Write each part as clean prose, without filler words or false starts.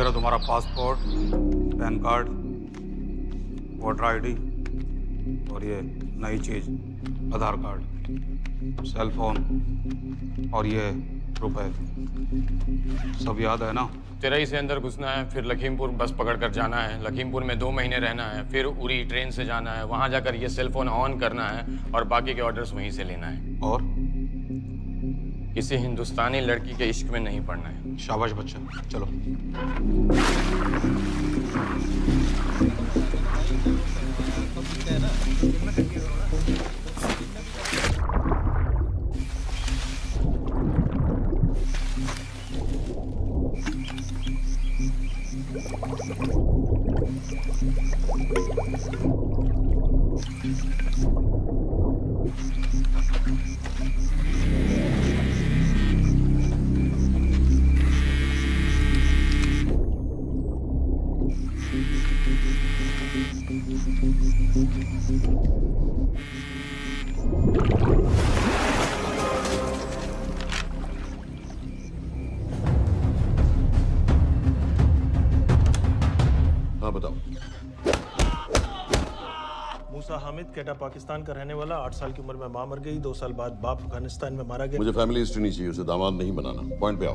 ये रहा तुम्हारा passport, pan card, voter ID और ये नई चीज आधार कार्ड, सेल फोन और ये रुपए। सब याद है ना? तेरई से अंदर घुसना है, फिर लखीमपुर बस पकड़कर जाना है, लखीमपुर में 2 महीने रहना है, फिर उरी ट्रेन से जाना है, वहां जाकर ये सेल फोन ऑन करना है और बाकी के ऑर्डर्स वहीं से लेना है। और किसी हिंदुस्तानी लड़की के इश्क में नहीं पड़ना है। शाबाश बच्चा, चलो। हाँ बताओ। मूसा हामिद केटा पाकिस्तान का रहने वाला, 8 साल की उम्र में मां मर गई, 2 साल बाद बाप अफगानिस्तान में मारा गया। मुझे फैमिली हिस्ट्री नहीं चाहिए, उसे दामाद नहीं बनाना। पॉइंट पे आओ।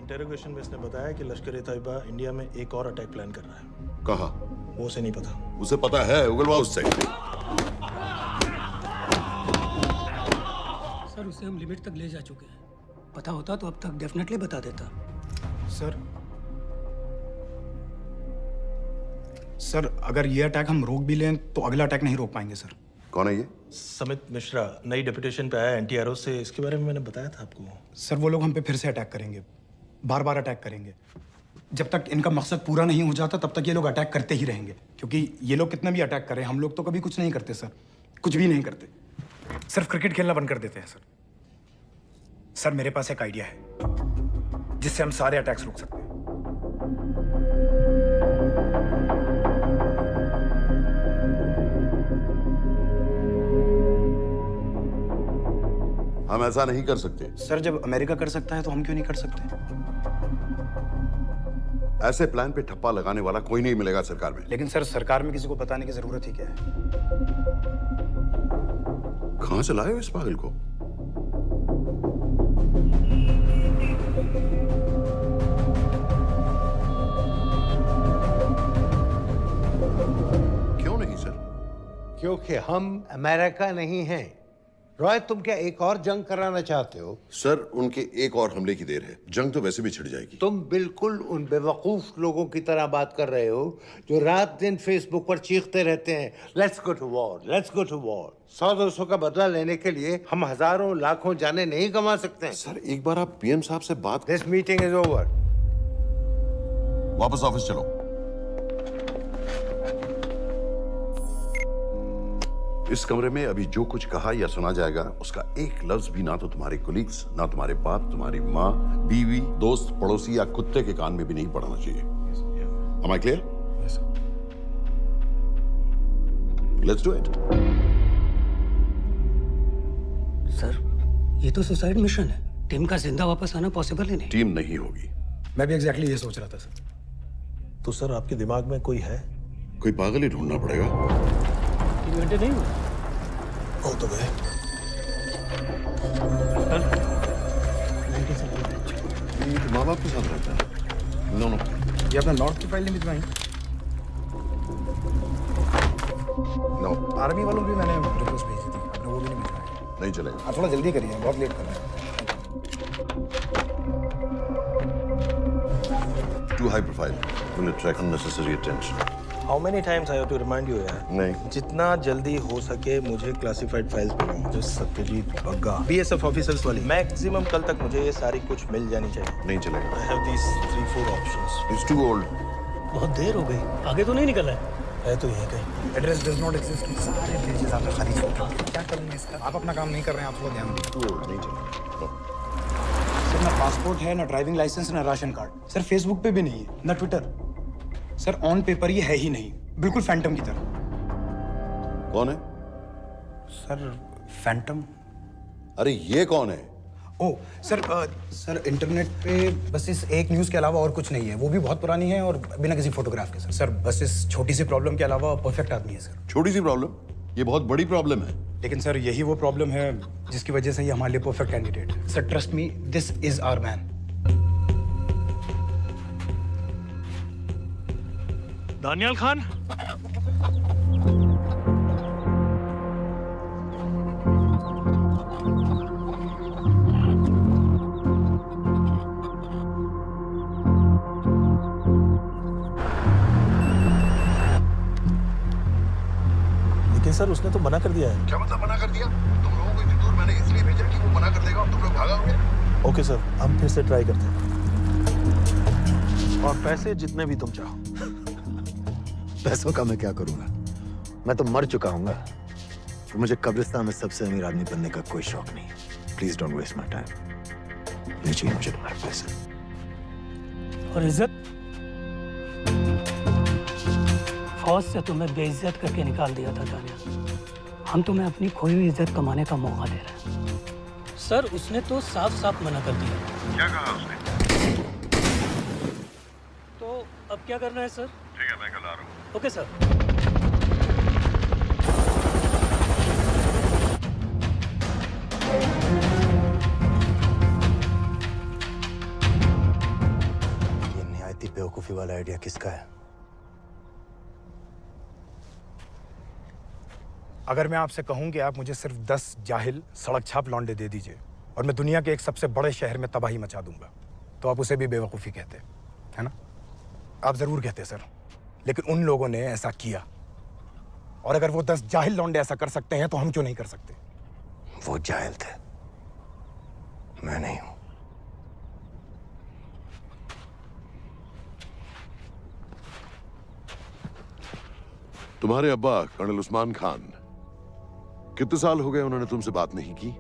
इंटेरोगेशन में इसने बताया कि लश्कर ए तैयबा इंडिया में एक और अटैक प्लान कर रहा है। कहाँ? वो उसे नहीं पता। उसे पता है, उगलवा उससे। सर उसे हम लिमिट तक ले जा चुके हैं। पता होता तो अब तक डेफिनेटली बता देता। सर अगर ये अटैक हम रोक भी लें तो अगला अटैक नहीं रोक पाएंगे सर। कौन है ये? समित मिश्रा नई डेपुटेशन पे आया NTRO से। इसके बारे में मैंने बताया था आपको। सर वो लोग हम पे फिर से अटैक करेंगे, बार बार अटैक करेंगे। जब तक इनका मकसद पूरा नहीं हो जाता तब तक ये लोग अटैक करते ही रहेंगे, क्योंकि ये लोग कितना भी अटैक करें हम लोग तो कभी कुछ नहीं करते सर, कुछ भी नहीं करते। सिर्फ क्रिकेट खेलना बंद कर देते हैं सर। सर मेरे पास एक आइडिया है जिससे हम सारे अटैक्स रोक सकते हैं। हम ऐसा नहीं कर सकते। सर जब अमेरिका कर सकता है तो हम क्यों नहीं कर सकते? ऐसे प्लान पे ठप्पा लगाने वाला कोई नहीं मिलेगा सरकार में। लेकिन सर सरकार में किसी को बताने की जरूरत ही क्या है? कहां से लाए हो इस पागल को? क्यों नहीं सर? क्योंकि हम अमेरिका नहीं हैं। रॉय तुम क्या एक और जंग कराना चाहते हो? सर उनके एक और हमले की देर है, जंग तो वैसे भी छिड़ जाएगी। तुम बिल्कुल उन बेवकूफ लोगों की तरह बात कर रहे हो जो रात दिन फेसबुक पर चीखते रहते हैं let's go to war, let's go to war. 100-200 का बदला लेने के लिए हम हजारों लाखों जाने नहीं कमा सकते हैं। सर एक बार आप PM साहब से बात। This meeting is over. वापस ऑफिस चलो। इस कमरे में अभी जो कुछ कहा या सुना जाएगा उसका एक लफ्ज भी ना तो तुम्हारे कोलीग्स, ना तुम्हारे बाप, तुम्हारी माँ, बीवी, दोस्त, पड़ोसी या कुत्ते के कान में भी नहीं पड़ना चाहिए। Am I clear? Yes, sir. Let's do it. Sir ये तो सुसाइड मिशन है। टीम का जिंदा वापस आना पॉसिबल ही नहीं। टीम नहीं होगी। मैं भी एग्जैक्टली ये सोच रहा था सर। तो सर आपके दिमाग में कोई है? कोई पागल ही ढूंढना पड़ेगा। 3 घंटे नहीं हुए। हो तो गए। माँ बाप के साथ रहता है। नो ये अपना नॉर्थ की फाइल नहीं भिजवाई? नो आर्मी वालों की मैंने रिक्वेस्ट भेजी थी, आपने वो भी नहीं भिजवाई। नहीं चलेगा। आप थोड़ा जल्दी करिए, बहुत लेट कर रहे हैं। Too high profile. Will attract unnecessary attention. How many times I have to remind you यार? नहीं। जितना जल्दी हो सके मुझे क्लासिफाइड फाइल्स भेजो। जो सत्यजीत बग्गा BSF ऑफिसर्स वाली। मैक्सिमम कल तक मुझे ये सारी कुछ मिल जानी चाहिए। नहीं चलेगा। I have these 3-4 options. He's too old. बहुत देर हो गई, आगे तो नहीं निकला है। है तो यहीं कहीं। Address does not exist. सारे पेजेस आपने खाली छोड़ दिए। क्या करूंगा इसका? आप अपना काम नहीं कर रहे हैं, आप थोड़ा ध्यान दीजिए। Too old. नहीं चलेगा। No. सर ना पासपोर्ट है, ना ड्राइविंग लाइसेंस, ना राशन कार्ड। सर फेसबुक पे भी नहीं है, ना ट्विटर। सर ऑन पेपर ये है ही नहीं, बिल्कुल फैंटम की तरह। कौन है? Sir Phantom? अरे ये कौन है? ओ सर इंटरनेट पे बस इस एक न्यूज़ के अलावा और कुछ नहीं है। वो भी बहुत पुरानी है और बिना किसी फोटोग्राफ के। सर बस इस छोटी सी प्रॉब्लम के अलावा परफेक्ट आदमी है सर। छोटी सी प्रॉब्लम, ये बहुत बड़ी प्रॉब्लम है। लेकिन सर यही वो प्रॉब्लम है जिसकी वजह से ये हमारे लिए परफेक्ट कैंडिडेट है। Sir trust me, this is our man. Daniyal Khan, लेकिन सर उसने तो मना कर दिया है। क्या मतलब मना कर दिया? तुम लोगों को इतनी दूर मैंने इसलिए भेजा कि वो मना कर देगा और तुम लोग भागोगे। ओके सर, हम फिर से ट्राई करते हैं। और पैसे जितने भी तुम चाहो। पैसों का मैं क्या करूंगा? मैं तो मर चुका हूंगा। तो मुझे कब्रिस्तान में सबसे अमीर आदमी बनने का कोई शौक नहीं। Please don't waste my time. नहीं चाहिए मुझे तुम्हारे पैसे। और इज्जत? फौज से तुम्हें बेइज्जत करके निकाल दिया था दानिया। हम तुम्हें अपनी खोई हुई इज्जत कमाने का मौका दे रहे हैं। सर उसने तो साफ साफ मना कर दिया। क्या कहा उसने? तो अब क्या करना है सर? ठीक है, मैं कल आ रहा हूँ। Okay sir. ये निहायती बेवकूफी वाला आइडिया किसका है? अगर मैं आपसे कहूं कि आप मुझे सिर्फ 10 जाहिल सड़क छाप लौंडे दे दीजिए और मैं दुनिया के एक सबसे बड़े शहर में तबाही मचा दूंगा, तो आप उसे भी बेवकूफ़ी कहते, है ना? आप ज़रूर कहते सर, लेकिन उन लोगों ने ऐसा किया। और अगर वो 10 जाहिल लौंडे ऐसा कर सकते हैं तो हम क्यों नहीं कर सकते? वो जाहिल थे, मैं नहीं हूं। तुम्हारे अब्बा कर्नल उस्मान खान, कितने साल हो गए उन्होंने तुमसे बात नहीं की?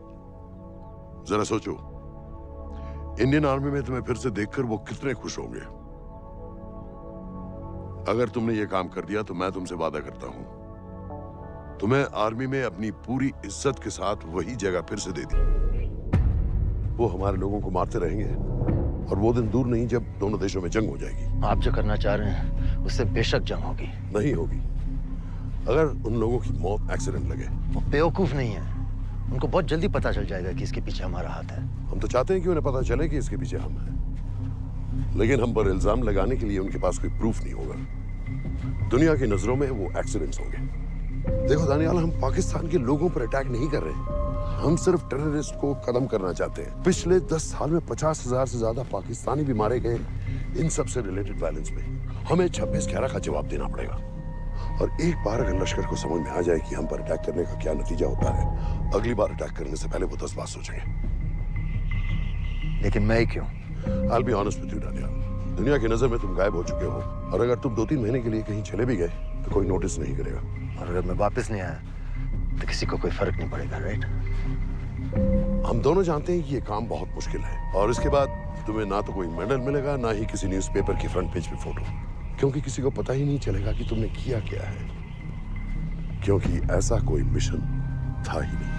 जरा सोचो, इंडियन आर्मी में तुम्हें फिर से देखकर वो कितने खुश होंगे। अगर तुमने ये काम कर दिया तो मैं तुमसे वादा करता हूं, तुम्हें आर्मी में अपनी पूरी इज्जत के साथ वही जगह फिर से दे दी। वो हमारे लोगों को मारते रहेंगे और वो दिन दूर नहीं जब दोनों देशों में जंग हो जाएगी। आप जो करना चाह रहे हैं उससे बेशक जंग होगी। नहीं होगी अगर उन लोगों की मौत एक्सीडेंट लगे। वो बेवकूफ नहीं है, उनको बहुत जल्दी पता चल जाएगा कि इसके पीछे हमारा हाथ है। हम तो चाहते हैं कि उन्हें पता चले कि इसके पीछे हम हैं, लेकिन हम पर इल्जाम लगाने के लिए उनके पास कोई प्रूफ नहीं होगा। दुनिया की नजरों में वो एक्सीडेंट्स होंगे। देखो दानियाल, हम पाकिस्तान के लोगों पर अटैक नहीं कर रहे, हम सिर्फ टेररिस्ट को खत्म करना चाहते हैं। पिछले 10 साल में 50,000 से ज्यादा पाकिस्तानी भी मारे गए इन सब से रिलेटेड वायलेंस में। हमें 26/11 का जवाब देना पड़ेगा। और एक बार अगर लश्कर को समझ में आ जाए कि हम पर अटैक करने का क्या नतीजा होता है, अगली बार अटैक करने से पहले वो 10 बार सोचेंगे। लेकिन मैं ही क्यों? I'll be honest with you, Daniyal, दुनिया की नजर में तुम गायब हो चुके हो, और अगर तुम 2-3 महीने के लिए कहीं चले भी गए तो कोई नोटिस नहीं करेगा। और अगर मैं वापस नहीं आया तो किसी को कोई फर्क नहीं पड़ेगा, राइट? हम दोनों जानते हैं कि ये काम बहुत मुश्किल है, और इसके बाद तुम्हें ना तो कोई मेडल मिलेगा, ना ही किसी न्यूज़पेपर की फ्रंट पेज पे फोटो, क्योंकि किसी को पता ही नहीं चलेगा कि तुमने किया क्या है, क्योंकि ऐसा कोई मिशन था ही नहीं।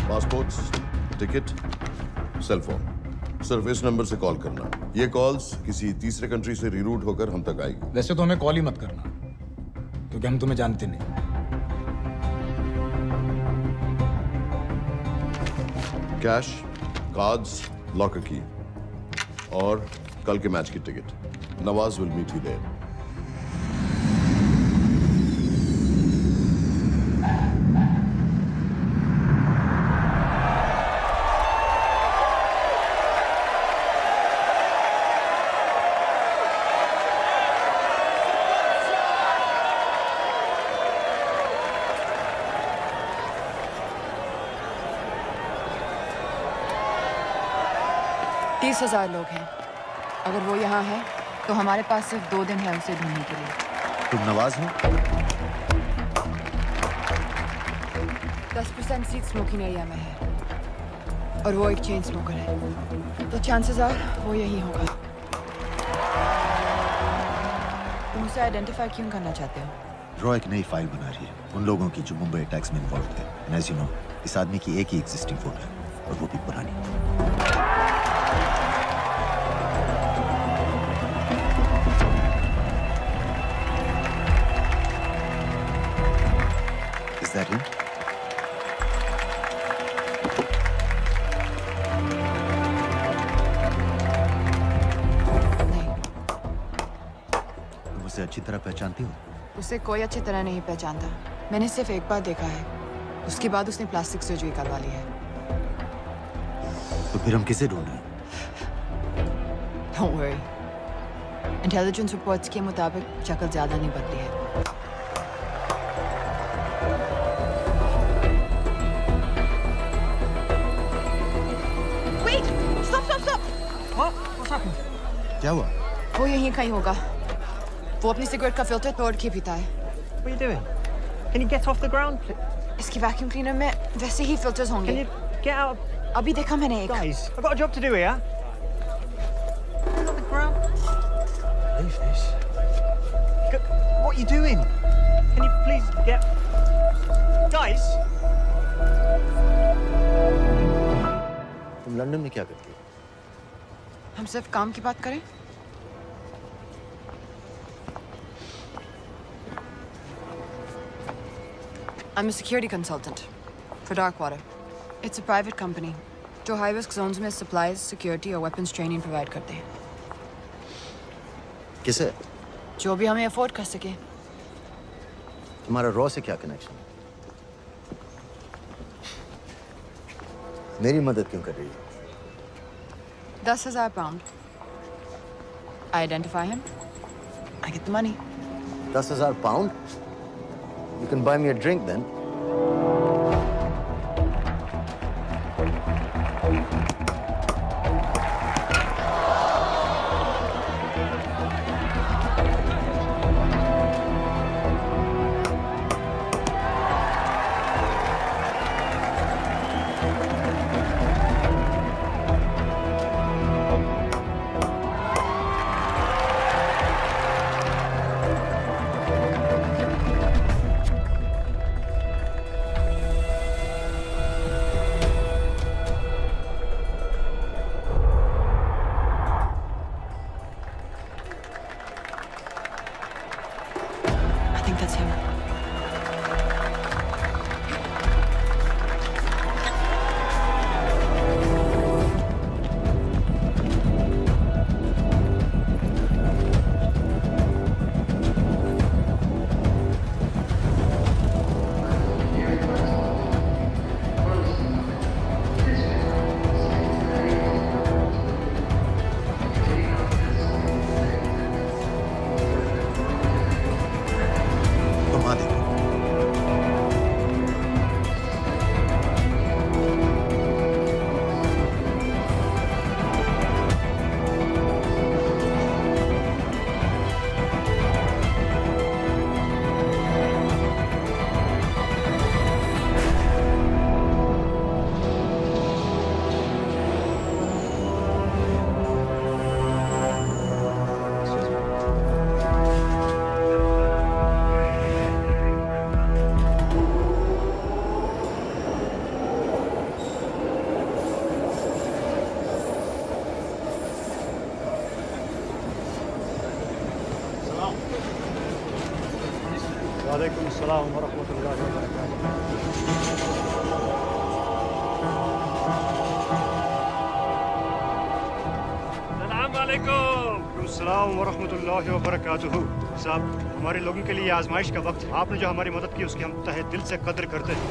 पासपोर्ट, टिकट, सेल फोन, सिर्फ इस नंबर से कॉल करना। ये कॉल्स किसी तीसरे कंट्री से रीरूट होकर हम तक आएगी। वैसे तो हमें कॉल ही मत करना, क्योंकि हम तुम्हें जानते नहीं। कैश, कार्ड्स, लॉकर की और कल के मैच की ticket. Nawaz will meet you there. तीस 30,000 लोग हैं। अगर वो यहाँ है तो हमारे पास सिर्फ 2 दिन है उसे ढूंढने के लिए। तुम नवाज हो? 10% सीट स्मोकिंग एरिया में है और वो एक चेन स्मोकर है, तो चांसेस आर वो यही होगा। तुम उसे आइडेंटिफाई क्यों करना चाहते हो? रॉ एक नई फाइल बना रही है उन लोगों की जो मुंबई अटैक्स में इन्वॉल्व थे। एंड एज यू नो, इस आदमी की एक ही एग्जिस्टिंग फोन है और वो भी पुरानी। Is that him? नहीं, तुम उसे अच्छी तरह पहचानती हो? उसे कोई अच्छी तरह नहीं पहचानता। मैंने सिर्फ एक बार देखा है, उसके बाद उसने प्लास्टिक सर्जरी करवा ली है। तो फिर हम किसे ढूंढें? Don't worry. इंटेलिजेंस रिपोर्ट्स के मुताबिक शक्ल ज्यादा नहीं बदली है। Wait! Stop! Stop! Stop! क्या हुआ? वो यहीं कहीं होगा। वो अपनी सिगरेट का फिल्टर तोड़ के पीता है। What are you doing? Can you get off the ground, please? इसकी वैक्यूम क्लीनर में वैसे ही फिल्टर्स Can होंगे। you get out? अभी देखा मैंने एक। Guys, I've got a job to do here. Get off the ground. Leave this. What are you doing? Can you please get... Guys? तुम London में क्या करती हो? हम सिर्फ काम की बात करें? I'm a security consultant for Darkwater. It's a private company जो high risk zones में supplies, security और weapons training provide करते हैं। किसे? जो भी हमें अफोर्ड कर सके। तुम्हारा रॉ से क्या कनेक्शन है? मेरी मदद क्यों कर रही हो? 10,000 pound. I identify him. I get the money. 10,000 pound? You can buy me a drink then. I think that's him. घुमा दे। वालेकुम अस्सलाम व रहमतुल्लाहि व बरकातुहू। अस्सलाम वालेकुम। अस्सलाम व रहमतुल्लाहि व बरकातुहू। साहब, हमारे लोगों के लिए आजमाइश का वक्त है। आपने जो हमारी मदद की उसकी हम तहे दिल से कद्र करते हैं।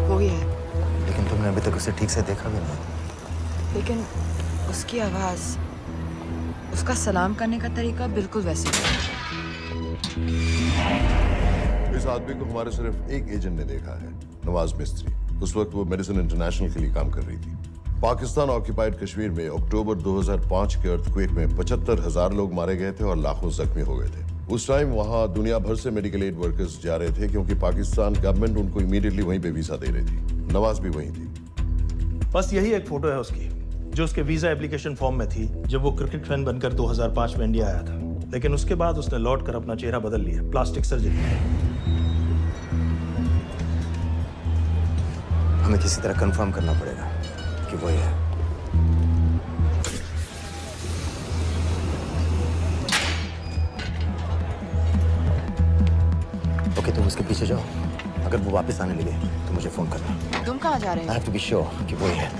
वो ही है, लेकिन तुमने अभी तक उसे ठीक से देखा भी नहीं। लेकिन उसकी आवाज, उसका सलाम करने का तरीका बिल्कुल वैसे ही है। इस आदमी को हमारे सिर्फ एक एजेंट ने देखा है, नवाज मिस्त्री। उस वक्त वो मेडिसिन इंटरनेशनल के लिए काम कर रही थी। पाकिस्तान ऑक्यूपाइड कश्मीर में अक्टूबर 2005 के अर्थक्वेक में 75,000 लोग मारे गए थे और लाखों जख्मी हो गए थे। उस टाइम वहां दुनिया भर से मेडिकल एड वर्कर्स जा रहे थे क्योंकि पाकिस्तान गवर्नमेंट उनको इमीडिएटली वहीं पे वीजा दे रही थी। नवाज भी वहीं थी। बस यही एक फोटो है उसकी, जो उसके वीजा एप्लीकेशन फॉर्म में थी जब वो क्रिकेट फैन बनकर 2005 में इंडिया आया था। लेकिन उसके बाद उसने लौट कर अपना चेहरा बदल लिया, प्लास्टिक सर्जरी। हमें किसी तरह कंफर्म करना पड़ेगा कि वही है। ओके, तुम उसके पीछे जाओ। अगर वो वापस आने लगे तो मुझे फोन करना। तुम कहाँ जा रहे आई हो? हैव टू बी श्योर कि वही है।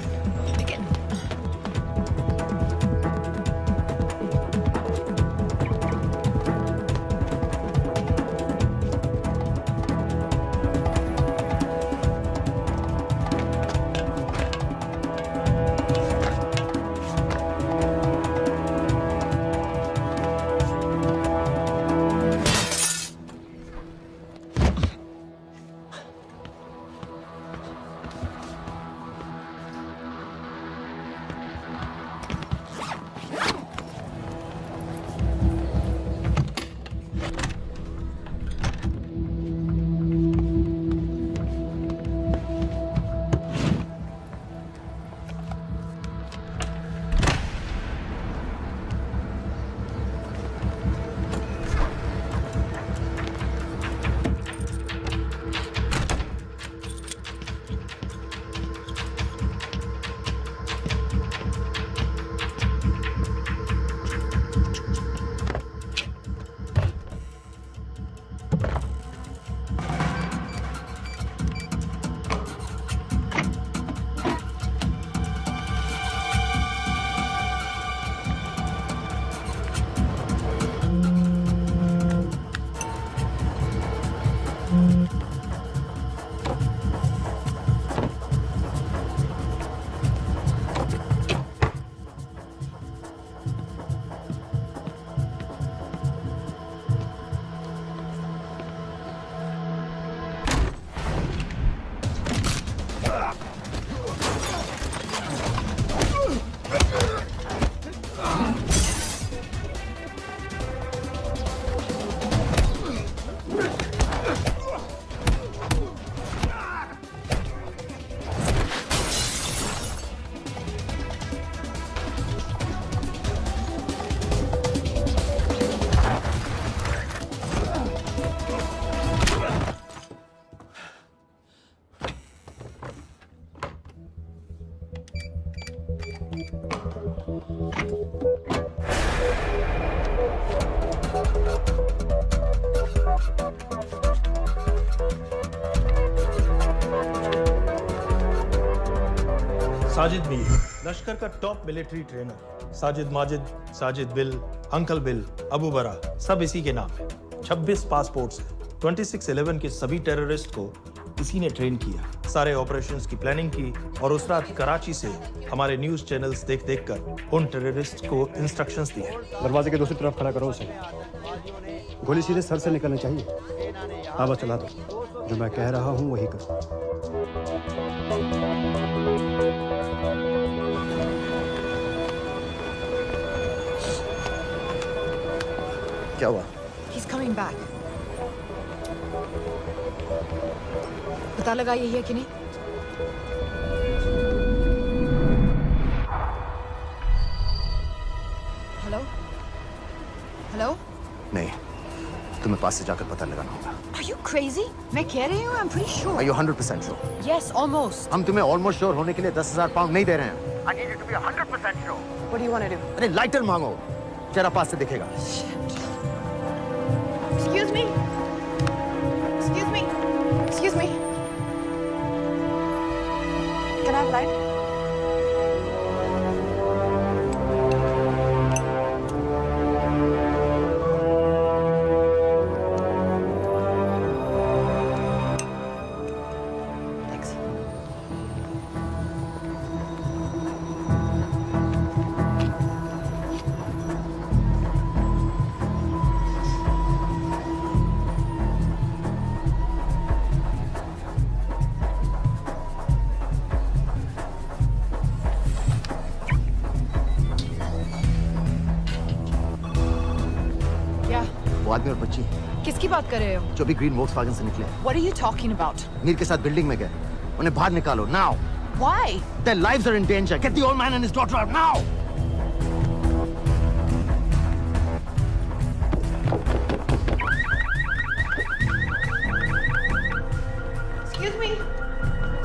साजिद मीर, लश्कर का top military trainer. Sajid Majid, Sajid bill, uncle bill, Abu बरा, सब इसी के नाम है। 26 पासपोर्ट्स हैं। 26/11 के सभी टेररिस्ट को इसी ने ट्रेन किया। सारे ऑपरेशंस की प्लानिंग की और उस रात कराची से हमारे न्यूज चैनल्स देख देख कर उन टेररिस्ट को इंस्ट्रक्शंस दिए। दरवाजे के दूसरी तरफ खड़ा करो उसे। गोली सीधे सर से निकलनी चाहिए। हाँ बस चला दो। जो मैं कह रहा हूँ वही कर। क्या हुआ? He's coming back. पता लगा यही है कि नहीं? हेलो? हेलो? नहीं, तुम्हें पास से जाकर पता लगाना होगा। Are you crazy? मैं कह रही हूँ, I'm pretty sure. Are you 100% sure? Yes, almost. हम तुम्हें ऑलमोस्ट श्योर होने के लिए 10,000 पाउंड नहीं दे रहे हैं। I need you to be 100% sure. What do you want to do? अरे लाइटर मांगो, चेहरा पास से दिखेगा। Excuse me. Excuse me. Excuse me. Can I have light? Thanks. Yeah. वो आदमी और बच्ची किसकी बात कर रहे हो? जो भी ग्रीन वोक्सवैगन से निकले, What are you talking about? Mir के साथ बिल्डिंग में गए। उन्हें बाहर निकालो now. Why? Their lives are in danger. Get the old man and his daughter out now! Excuse me,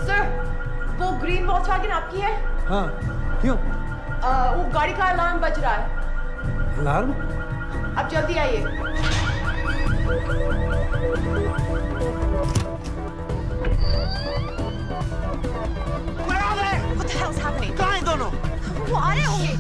sir. वो ग्रीन वॉल्क्सवैगन आपकी है? हाँ, क्यों? वो गाड़ी का अलार्म बज रहा है। अलार्म? आप जल्दी आइए। Where are they? What the hell's happening? कहाँ हैं दोनों? वो आ रहे होंगे।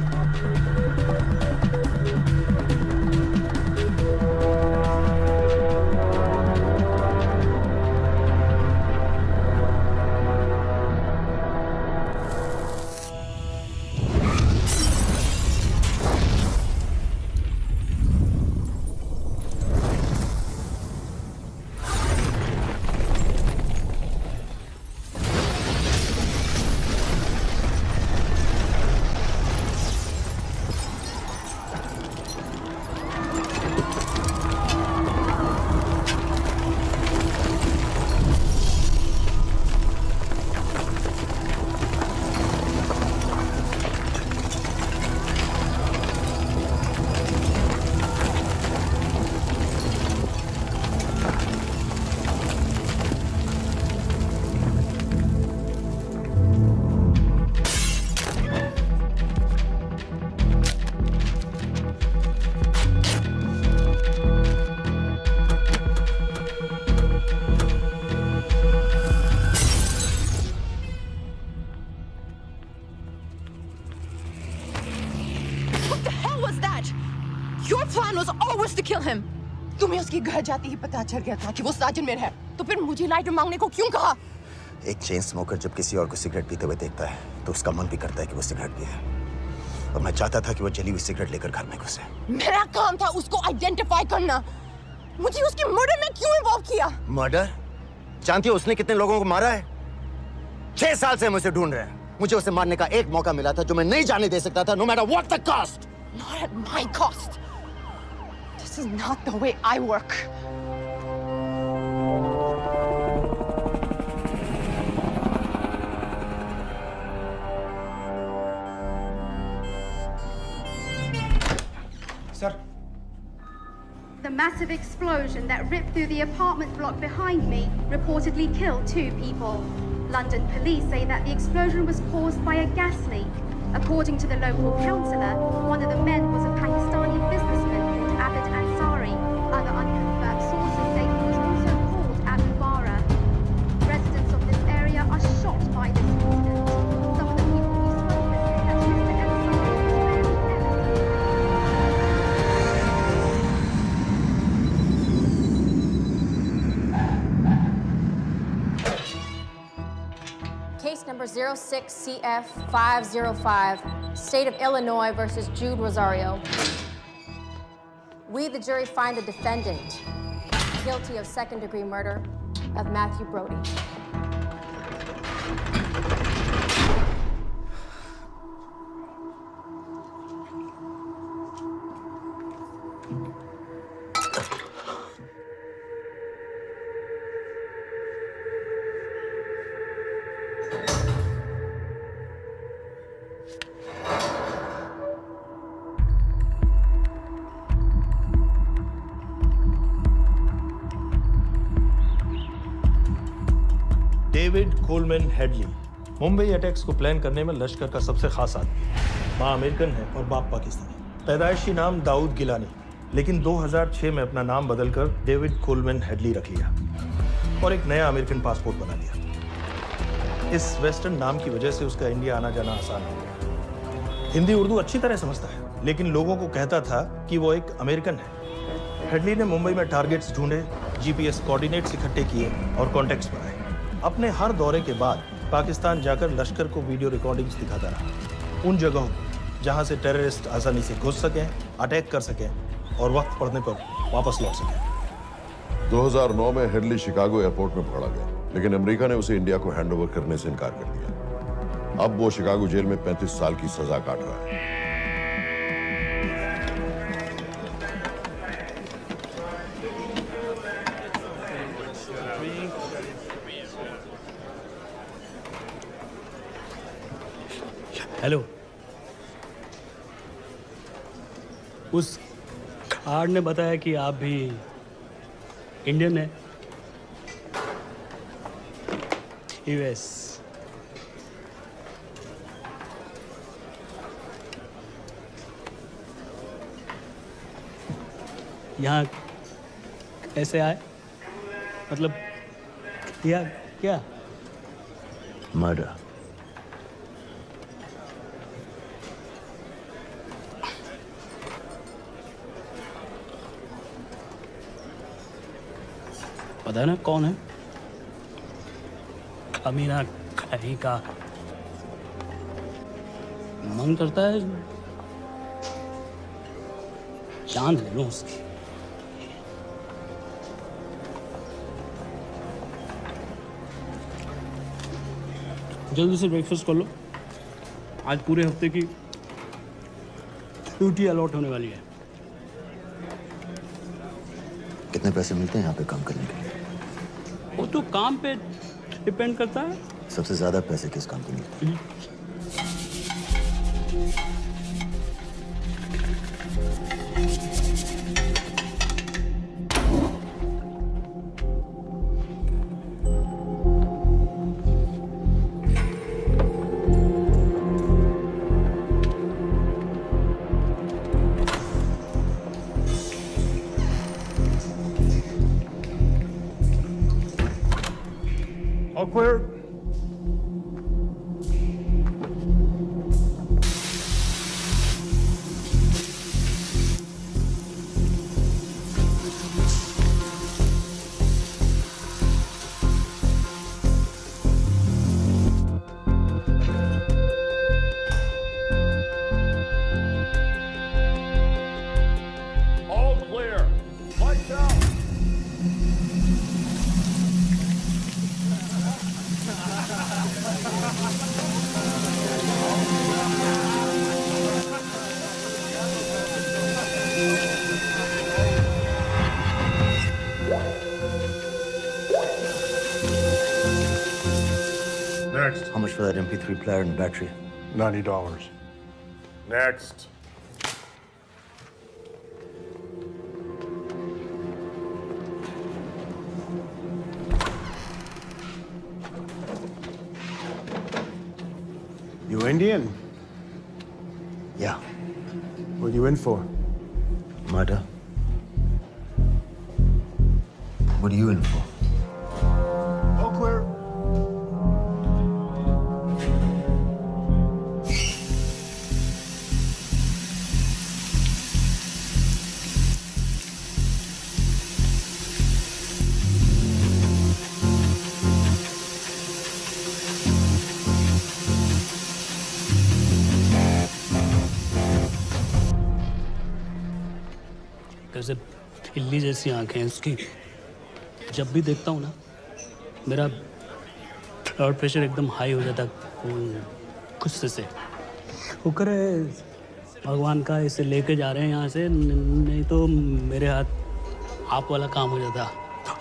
Your plan was always to kill him. तुम्हें उसके घर जाते ही पता चल गया था कि वो साजन में है, तो फिर मुझे लाइटर मांगने को क्यों कहा? एक चेन स्मोकर जब किसी और को सिगरेट पीते हुए देखता है तो उसका मन भी करता है कि वो सिगरेट पिए। और मैं चाहता था कि वो जली हुई सिगरेट लेकर घर में घुसे। मेरा काम था उसको आइडेंटिफाई करना। मुझे उसके मर्डर में क्यों इन्वॉल्व किया? मर्डर? जानती हो उसने कितने लोगों को मारा है? 6 साल से हम उसे ढूंढ रहे हैं। मुझे उसे मारने का एक मौका मिला था जो मैं नहीं जाने दे सकता था, no matter what the cost. Not at my cost. This is not the way I work. Sir. The massive explosion that ripped through the apartment block behind me reportedly killed 2 people. London police say that the explosion was caused by a gas leak. According to the local councillor, one of the men was a Pakistani businessman called Abid Ansari. Other unconfirmed sources say he was also called Abu Bara. Residents of this area are shocked by this incident. Some of the people who spoke with say that Mr. Ansari was very innocent. Case number 06CF505, State of Illinois versus Jude Rosario. We, the jury, find the defendant guilty of second-degree murder of Matthew Brody. David Coleman Headley Mumbai attacks को plan करने में लश्कर का सबसे खास आदमी। माँ American है और बाप पाकिस्तानी। पैदाइशी नाम दाऊद गिलानी, लेकिन 2006 में अपना नाम बदलकर डेविड कोलमैन हेडली रख लिया और एक नया अमेरिकन पासपोर्ट बना लिया। इस वेस्टर्न नाम की वजह से उसका इंडिया आना जाना आसान हो गया। हिंदी उर्दू अच्छी तरह समझता है, लेकिन लोगों को कहता था कि वो एक अमेरिकन है। हेडली ने मुंबई में टारगेट्स ढूंढे, जीपीएस कोऑर्डिनेट्स इकट्ठे किए और कॉन्टेक्ट्स बनाए। अपने हर दौरे के बाद पाकिस्तान जाकर लश्कर को वीडियो रिकॉर्डिंग्स दिखाता रहा, उन जगहों जहां से टेररिस्ट आसानी से घुस सकें, अटैक कर सकें और वक्त पड़ने पर वापस लौट सकें। 2009 में हेडली शिकागो एयरपोर्ट में पकड़ा गया, लेकिन अमेरिका ने उसे इंडिया को हैंडओवर करने से इनकार कर दिया। अब वो शिकागो जेल में 35 साल की सजा काट रहा है। उस कार्ड ने बताया कि आप भी इंडियन है। यूएस। यहाँ कैसे आए? मतलब किया क्या? मर्डर। पता है ना कौन है? कमीना कहीं का। मन करता है जान ले लूं उसकी। जल्दी से ब्रेकफास्ट कर लो, आज पूरे हफ्ते की ड्यूटी अलॉट होने वाली है। कितने पैसे मिलते हैं यहाँ पे काम करने के लिए? वो तो काम पे डिपेंड करता है। सबसे ज्यादा पैसे किस काम पे मिलते हैं? All clear? All clear. Lights out. Next. How much for that MP3 player and battery? $90. Next. You Indian? Yeah. What are you in for? Murder. What are you in for? All clear. कैसे बिल्ली जैसी आंखें हैं उसकी। जब भी देखता हूँ ना मेरा ब्लड प्रेशर एकदम हाई हो जाता गुस्से से। शुक्र है भगवान का इसे लेके जा रहे हैं यहाँ से, नहीं तो मेरे हाथ आप वाला काम हो जाता।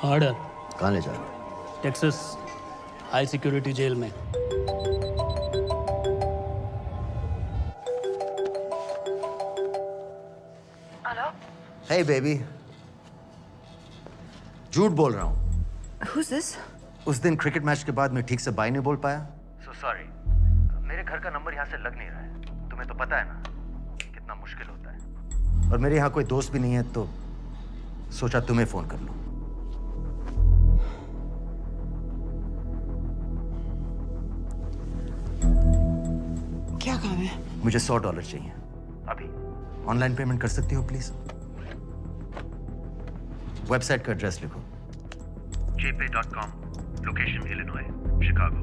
ऑर्डर। कहाँ ले जा रहे हो? टेक्सास हाई सिक्योरिटी जेल में। Hey baby. झूठ बोल रहा हूँ। Who's this? उस दिन क्रिकेट मैच के बाद मैं ठीक से बाय नहीं बोल पाया। So sorry. मेरे घर का नंबर यहाँ से लग नहीं रहा है। तुम्हें तो पता है ना कितना मुश्किल होता है। और मेरे यहाँ कोई दोस्त भी नहीं है तो सोचा तुम्हें फोन कर लूं। क्या काम है? मुझे $100 चाहिए। अभी ऑनलाइन पेमेंट कर सकती हो प्लीज? वेबसाइट का एड्रेस लिखो। jpay.com, location Illinois, Chicago,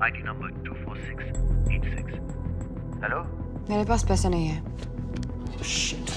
ID number 24686। Hello? मेरे पास पैसा नहीं है। Shit.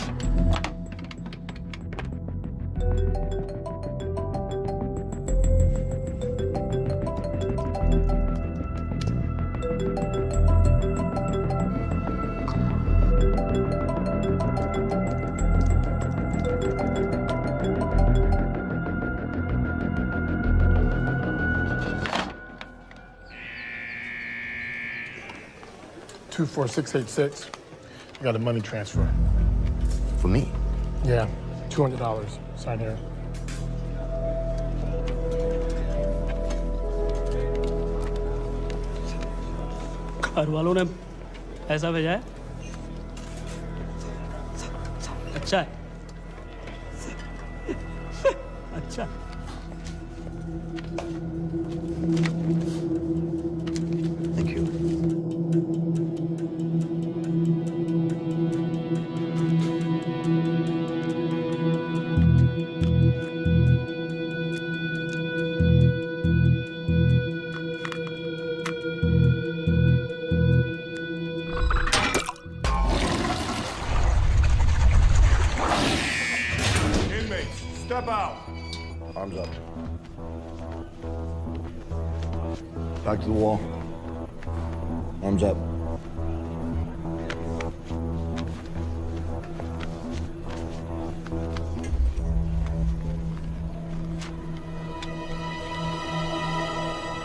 $24686. I got a money transfer. for me. Yeah, $200. Sign here. घर वालों ने ऐसा भेजा है? अच्छा है। अच्छा। Thank you. Inmates, step out. Arms up. Back to the wall. Arms up.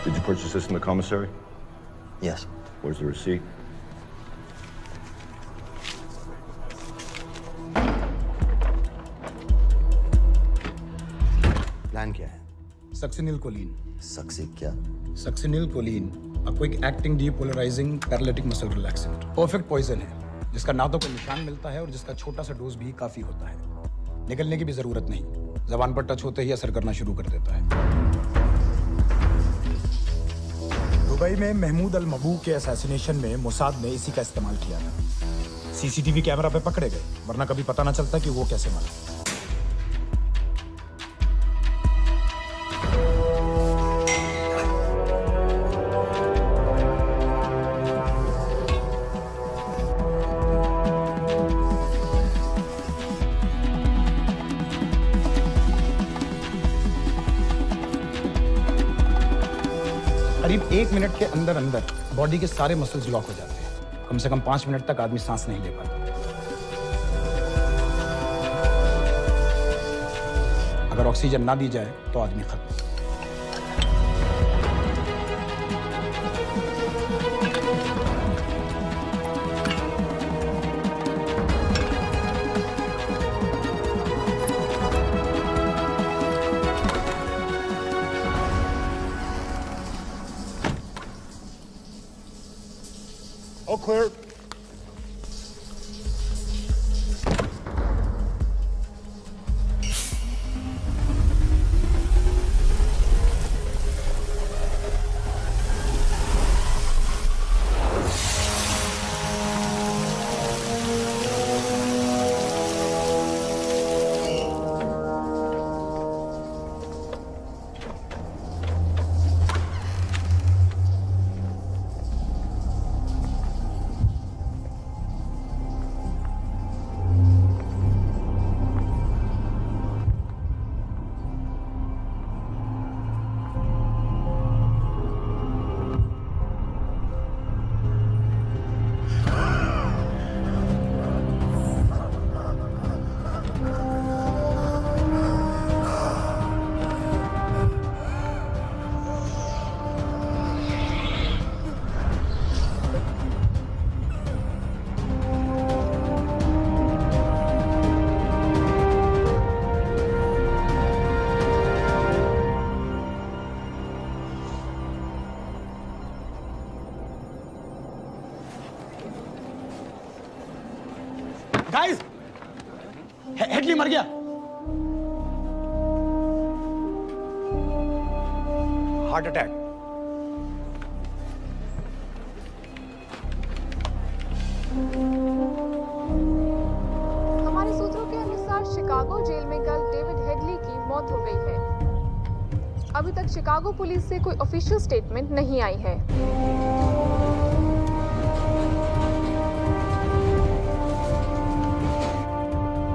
Did you purchase this in the commissary? Yes. Where's the receipt? Plan क्या है? Succinylcholine. सक्सी क्या? Succinylcholine, a quick acting depolarizing paralytic muscle relaxant। Perfect poison है, जिसका ना तो कोई निशान मिलता है और जिसका छोटा सा डोज भी काफी होता है। निकलने की भी जरूरत नहीं, जबान पर टच होते ही असर करना शुरू कर देता है। दुबई में महमूद अल मबू के असैसिनेशन में मोसाद ने इसी का इस्तेमाल किया था। सीसीटीवी कैमरा पे पकड़े गए, वरना कभी पता ना चलता कि वो कैसे मरा। करीब 1 मिनट के अंदर अंदर बॉडी के सारे मसल्स लॉक हो जाते हैं। कम से कम 5 मिनट तक आदमी सांस नहीं ले पाता। अगर ऑक्सीजन ना दी जाए तो आदमी खत्म। All clear. गाइस, हेडली मर गया। Heart attack. हमारे सूत्रों के अनुसार शिकागो जेल में कल डेविड हेडली की मौत हो गई है। अभी तक शिकागो पुलिस से कोई ऑफिशियल स्टेटमेंट नहीं आई है।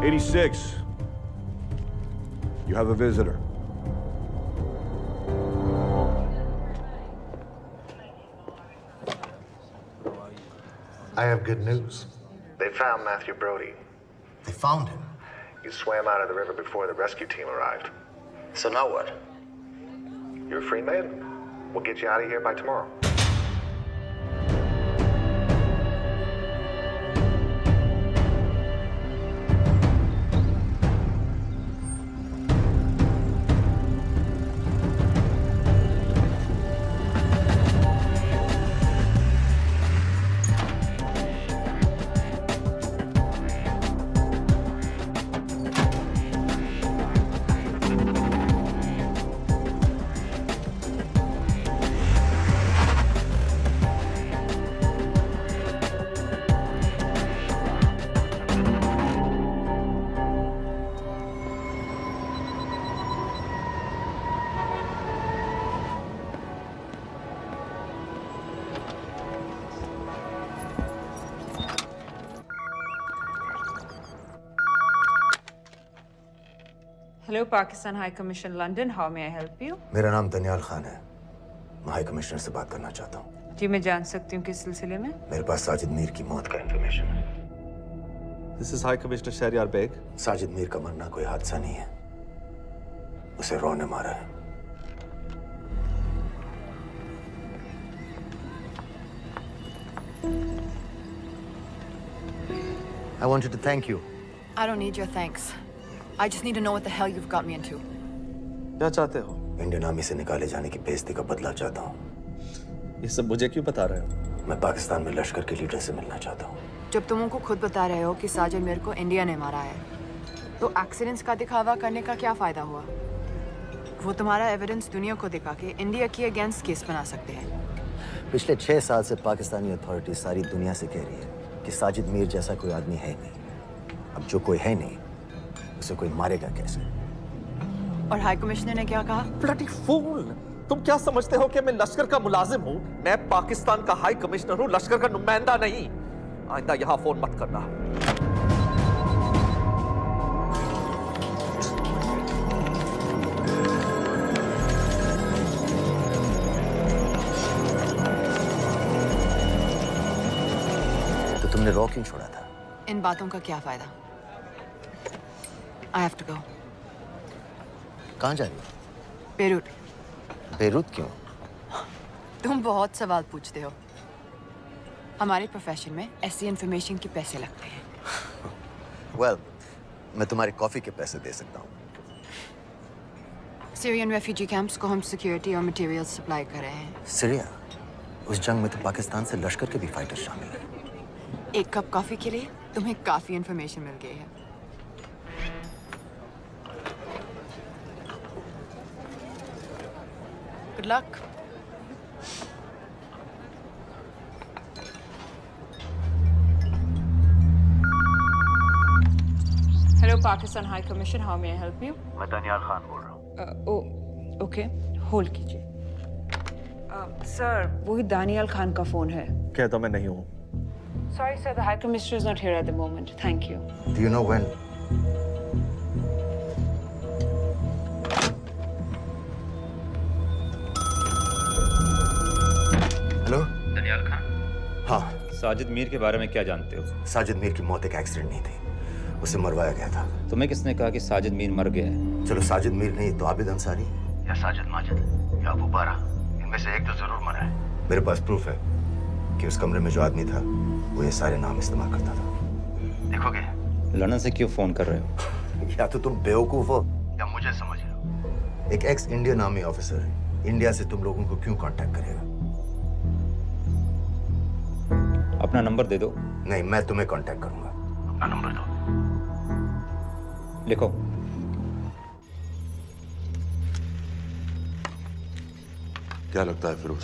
86. You have a visitor. I have good news. They found Matthew Brody. They found him. He swam out of the river before the rescue team arrived. So now what? You're a free man. We'll get you out of here by tomorrow. Hello, Pakistan High Commission, London. How may I help you? मेरा नाम दनियाल खान है। मैं high commissioner से बात करना चाहता हूँ। जी मैं जान सकती हूँ किस सिलसिले में? मेरे पास साजिद मीर की मौत का इंफॉर्मेशन है। This is High Commissioner Shahryar Beg. Sajid Mir का मरना कोई हादसा नहीं है। उसे रॉ ने मारा है। I wanted to thank you. I don't need your thanks. I just need to know what the hell you've got me into. क्या चाहते हो? इंडियन आर्मी से निकाले जाने की बेइज्जती का बदला चाहता हूँ। ये सब मुझे क्यों बता रहे हो? मैं पाकिस्तान में लश्कर के लीडर से मिलना चाहता हूँ। जब तुम उनको खुद बता रहे हो कि साजिद मीर को इंडिया ने मारा है, तो एक्सीडेंट्स का दिखावा करने का क्या फायदा हुआ? वो तुम्हारा एविडेंस दुनिया को दिखा के इंडिया की अगेंस्ट केस बना सकते हैं। पिछले 6 साल से पाकिस्तानी अथॉरिटी सारी दुनिया से कह रही है कि साजिद मीर जैसा कोई आदमी है नहीं। अब जो कोई है नहीं, उसे कोई मारेगा कैसे? और हाई कमिश्नर ने क्या कहा? Bloody fool! तुम क्या समझते हो कि मैं लश्कर का मुलाजिम हूँ? मैं पाकिस्तान का हाई कमिश्नर हूँ, लश्कर का नुमाइंदा नहीं। आइंदा यहाँ फोन मत करना। तो तुमने रॉ क्यों छोड़ा था? इन बातों का क्या फायदा? I have to go. कहाँ जा रही हो? बेरूट। बेरूत क्यों? तुम बहुत सवाल पूछते हो। हमारे प्रोफेशन में ऐसी इंफॉर्मेशन के पैसे लगते हैं। Well, मैं तुम्हारे कॉफी के पैसे दे सकता हूँ। सीरियन रेफ्यूजी कैंप्स को हम सिक्योरिटी और मटेरियल सप्लाई कर रहे हैं। सीरिया? उस जंग में तो पाकिस्तान से लश्कर के भी फाइटर शामिल हैं। एक कप कॉफी के लिए तुम्हें काफी इंफॉर्मेशन मिल गई है। Good luck. Hello, Pakistan High Commission. How may I help you? मैं दनियाल खान बोल रहा हूँ। ओके, होल्ड कीजिए। सर, वही दानियाल खान का फोन है। कहता मैं नहीं हूँ। Sorry, sir. The High Commissioner is not here at the moment. Thank you. Do you know when? Hello? Daniyal Khan. हाँ। साजिद मीर के बारे में क्या जानते हो? साजिद मीर की मौत एक एक्सीडेंट नहीं थी, उसे मरवाया गया था। तुम्हें किसने कहा कि साजिद मीर मर गया है? चलो साजिद मीर नहीं तो आबिद अंसारी या साजिद माजिद या अबू बारा, इनमें से एक तो जरूर मरा है। मेरे पास प्रूफ है कि उस कमरे में जो आदमी था वो ये सारे नाम इस्तेमाल करता था। देखोगे? लंदन से क्यों फोन कर रहे हो? या तो तुम बेवकूफ हो या मुझे समझ रहे हो। एक x Indian army officer India से तुम लोगों को क्यों कांटेक्ट करेगा? अपना नंबर दे दो। नहीं, मैं तुम्हें कांटेक्ट करूंगा। अपना नंबर दो। लिखो। क्या लगता है फिरोज?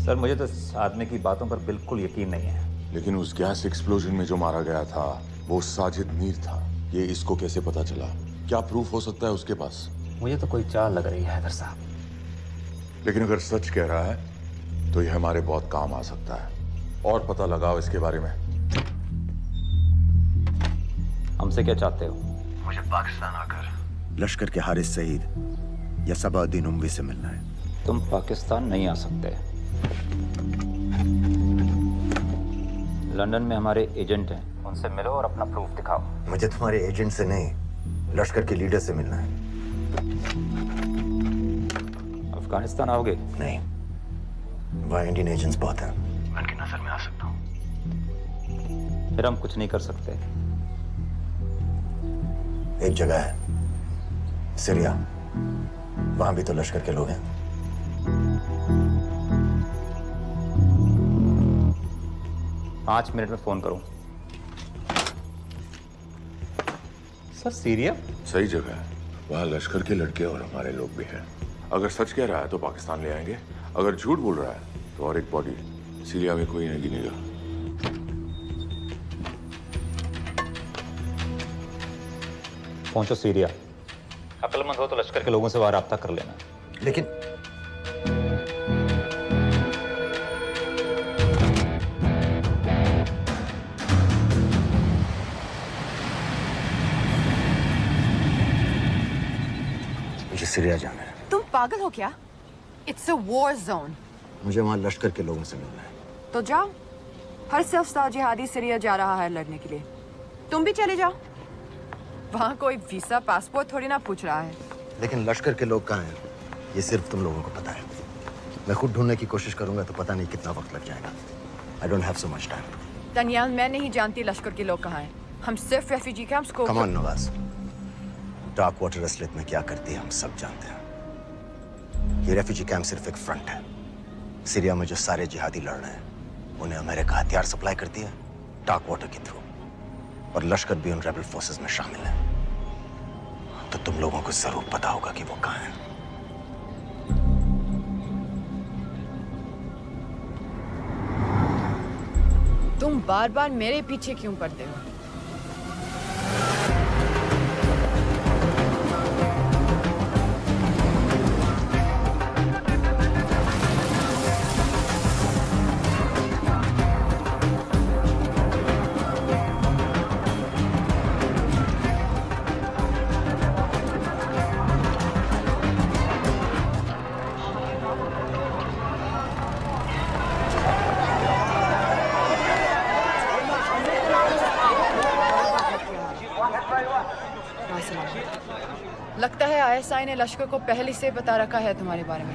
सर, मुझे तो इस आदमी की बातों पर बिल्कुल यकीन नहीं है। लेकिन उस गैस एक्सप्लोजन में जो मारा गया था वो साजिद मीर था। ये इसको कैसे पता चला? क्या प्रूफ हो सकता है उसके पास? मुझे तो कोई चाल लग रही है हैदर साहब। लेकिन अगर सच कह रहा है तो ये हमारे बहुत काम आ सकता है। और पता लगाओ इसके बारे में। हमसे क्या चाहते हो? मुझे पाकिस्तान आकर लश्कर के हारिस सईद या सबाउद्दीन उमवी से मिलना है। तुम पाकिस्तान नहीं आ सकते। लंदन में हमारे एजेंट हैं, उनसे मिलो और अपना प्रूफ दिखाओ। मुझे तुम्हारे एजेंट से नहीं, लश्कर के लीडर से मिलना है। अफगानिस्तान आओगे? नहीं, वहाँ इंडियन एजेंट्स बहुत हैं। मैं उनकी नजर में आ सकता हूँ। फिर हम कुछ नहीं कर सकते। एक जगह है, सीरिया, वहां भी तो लश्कर के लोग हैं। पाँच मिनट में फोन करूं। सर, सीरिया सही जगह है। वहाँ लश्कर के लड़के और हमारे लोग भी हैं। अगर सच कह रहा है तो पाकिस्तान ले आएंगे, अगर झूठ बोल रहा है तो और एक बॉडी सीरिया में कोई नहीं गिनेगा। पहुंचो सीरिया। अक्लमंद हो तो लश्कर के लोगों से वहां राब्ता कर लेना। लेकिन सीरिया जाना है। तुम पागल हो क्या? It's a war zone. मुझे वहाँ लश्कर के लोगों से मिलना है। तो जाओ। हर सिर्फ जिहादी सीरिया जा रहा है लड़ने के लिए। तुम भी चले जाओ। वहाँ कोई वीसा पासपोर्ट थोड़ी ना पूछ रहा है। लेकिन लश्कर के लोग कहाँ हैं? ये सिर्फ तुम लोगों को पता है। मैं खुद ढूंढने की कोशिश करूंगा तो पता नहीं कितना वक्त लग जाएगा। I don't have so much time. तनियाल, मैं नहीं जानती लश्कर के लोग कहाँ हैं। हम सिर्फ रेफ्यूजी कैंप्स को। Come on, Nawaz. Dark water असलियत में क्या करती है हम सब जानते हैं। ये रेफ्यूजी कैंप सिर्फ एक फ्रंट है। सीरिया में जो सारे जिहादी लड़ रहे हैं उन्हें अमेरिका हथियार सप्लाई करती है डार्क वाटर के थ्रू, और लश्कर भी उन रेबल फोर्सेस में शामिल है। तो तुम लोगों को जरूर पता होगा कि वो कहाँ है। तुम बार बार मेरे पीछे क्यों पड़ते हो? लगता है आईएसआई ने लश्कर को पहले से बता रखा है तुम्हारे बारे में।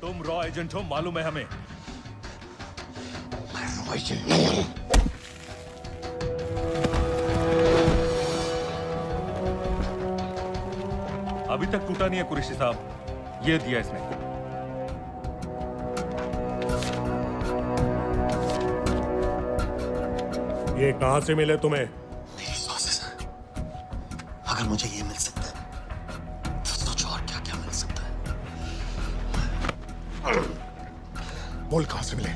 तुम रॉ एजेंट हो, मालूम है हमें। मैं रॉ एजेंट नहीं हूं। अभी तक टूटा नहीं है कुरैशी साहब। ये दिया इसने। ये कहां से मिले तुम्हें? मेरी सॉसेस। अगर मुझे ये मिल सकता है तो सोचो और क्या क्या मिल सकता है। बोल कहां से मिले?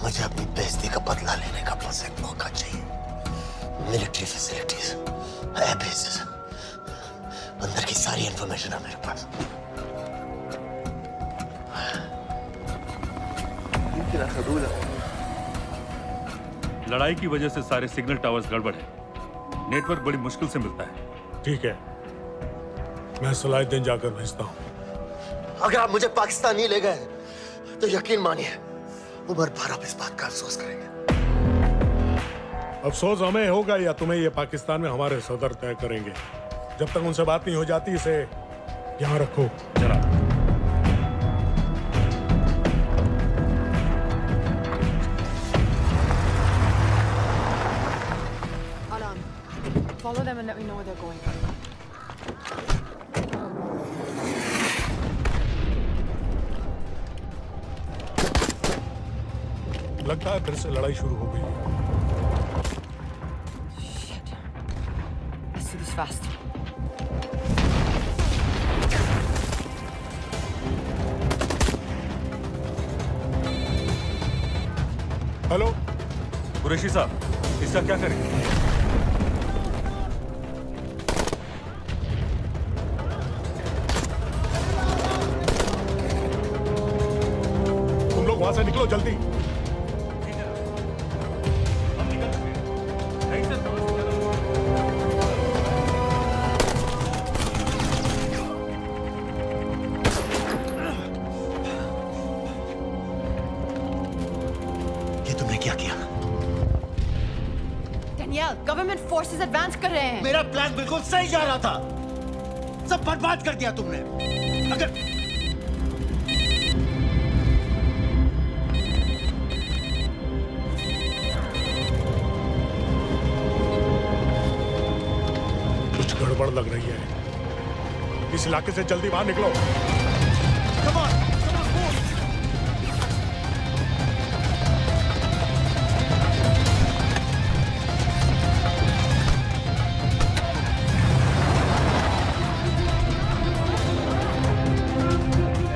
मुझे अपनी बेइज्जती का बदला लेने का बस एक मौका चाहिए। मिलिट्री फैसिलिटीज, एयर बेसेस, अंदर की सारी इंफॉर्मेशन है मेरे पास। लड़ाई की वजह से सारे सिग्नल टावर्स गड़बड़ है। नेटवर्क बड़ी मुश्किल से मिलता है। ठीक है, मैं सलाहुद्दीन जाकर भेजता हूँ। अगर आप मुझे पाकिस्तान नहीं ले गए तो यकीन मानिए उमर भर आप इस बात का अफसोस करेंगे। अफसोस हमें होगा या तुम्हें ये पाकिस्तान में हमारे सदर तय करेंगे। जब तक उनसे बात नहीं हो जाती इसे यहाँ रखो। जरा Follow them and let me know where they're going. लगता है फिर से लड़ाई शुरू हो गई है। Shit. Let's do this fast. Hello Qureshi साहब, इसका क्या करें? वहां से निकलो जल्दी। दानियाल, गवर्नमेंट फोर्सेस एडवांस कर रहे हैं। मेरा प्लान बिल्कुल सही जा रहा था, सब बर्बाद कर दिया तुमने। अगर कुछ गड़बड़ लग रही है, इस इलाके से जल्दी बाहर निकलो। Come on, move.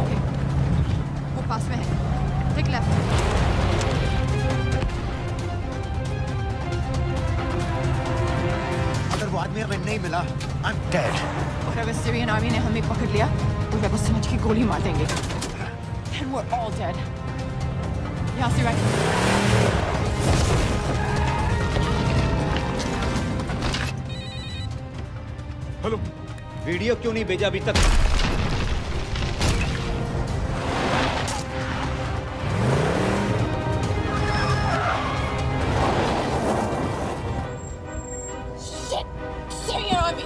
ओके, वो पास में है। Take left. अगर वो आदमी हमें नहीं मिला, I'm dead. और अगर सीरियन आर्मी ने हमें पकड़ लिया तो वे बस समझ के गोली मार देंगे। Then we're all dead. यहाँ से हेलो, वीडियो क्यों नहीं भेजा अभी तक? Syrian army.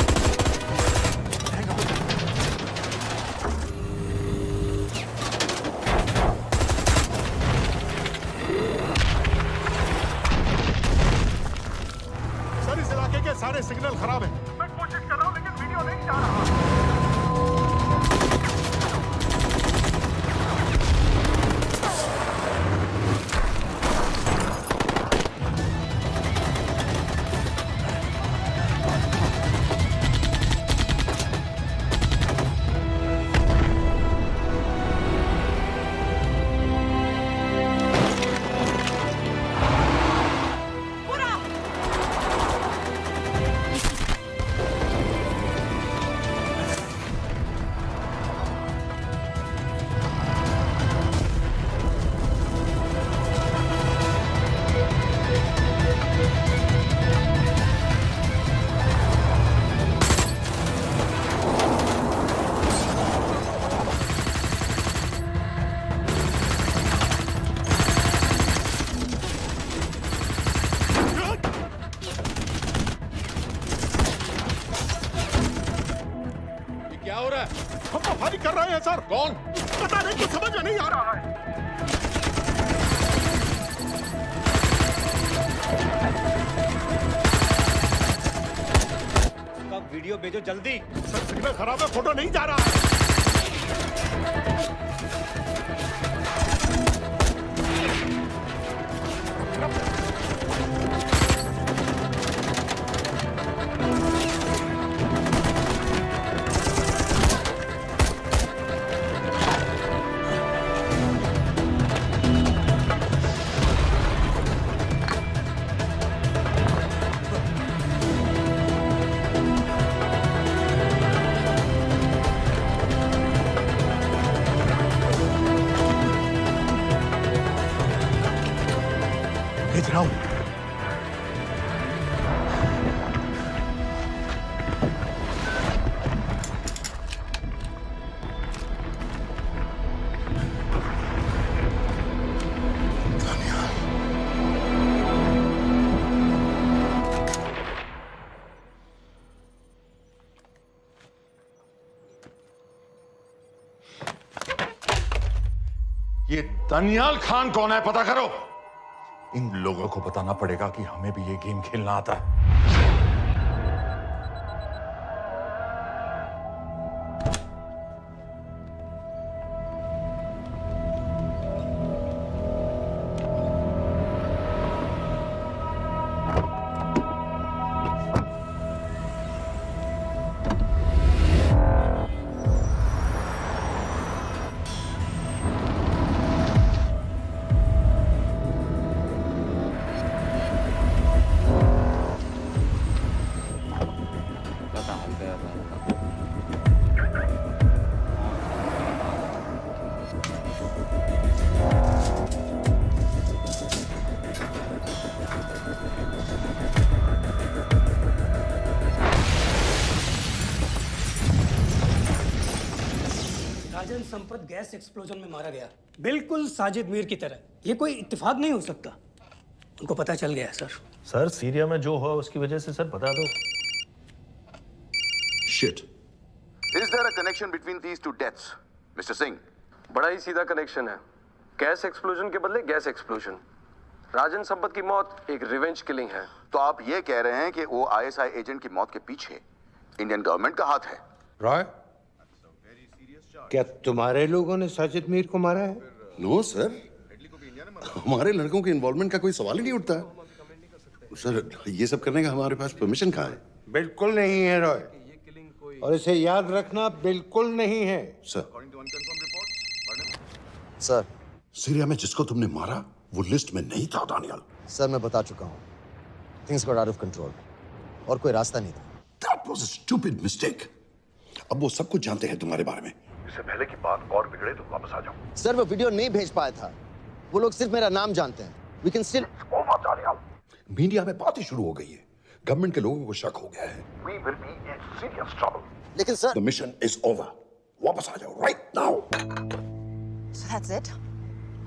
सर इस इलाके के सारे सिग्नल खराब हैं। मैं कोशिश कर रहा हूँ लेकिन वीडियो नहीं जा रहा। क्या हो रहा है? हम तो फायरिंग कर रहे हैं सर। कौन? पता नहीं, कुछ समझ में नहीं आ रहा है। कब वीडियो भेजो जल्दी। सर सिग्नल खराब है, फोटो नहीं जा रहा है। भेज रहा हूं। ये दानियाल खान कौन है, पता करो। इन लोगों को बताना पड़ेगा कि हमें भी ये गेम खेलना आता है। राजन संपत गैस एक्सप्लोजन में मारा गया, बिल्कुल साजिद मीर की तरह। ये कोई इत्तेफाक नहीं हो सकता। उनको पता चल गया है सर। सर सीरिया में जो हुआ उसकी वजह से सर बता दो। Shit. Is there a connection between these two deaths, Mr. Singh? बड़ा ही सीधा कनेक्शन है। गैस एक्सप्लोजन के बदले गैस एक्सप्लोजन। राजन संपत की मौत एक रिवेंज किलिंग है। तो आप ये कह रहे हैं कि वो आईएसआई एजेंट की मौत के पीछे इंडियन गवर्नमेंट का हाथ है? रॉय, क्या तुम्हारे लोगों ने साजिद मीर को मारा है? नो सर, हमारे लड़कों के इन्वॉल्वमेंट का कोई सवाल ही नहीं उठता। सर, ये सब करने का हमारे पास परमिशन कहाँ है? बिल्कुल नहीं है रॉय, और इसे याद रखना बिल्कुल नहीं है। सर, सीरिया में जिसको तुमने मारा वो लिस्ट में नहीं था दानियल। सर मैं बता चुका हूँ, things got out of control और कोई रास्ता नहीं था। That was a stupid mistake. अब वो सब कुछ जानते हैं तुम्हारे बारे में। इससे पहले की बात और बिगड़े तो वापस आ जाओ। सर वो वीडियो नहीं भेज पाया था, वो लोग सिर्फ मेरा नाम जानते हैं। We can still... मीडिया में बात ही शुरू हो गई है, गवर्नमेंट के लोगों को शक हो गया है। We will be in serious trouble. लेकिन sir, The mission is over. वापस आ जाओ right now. So that's it?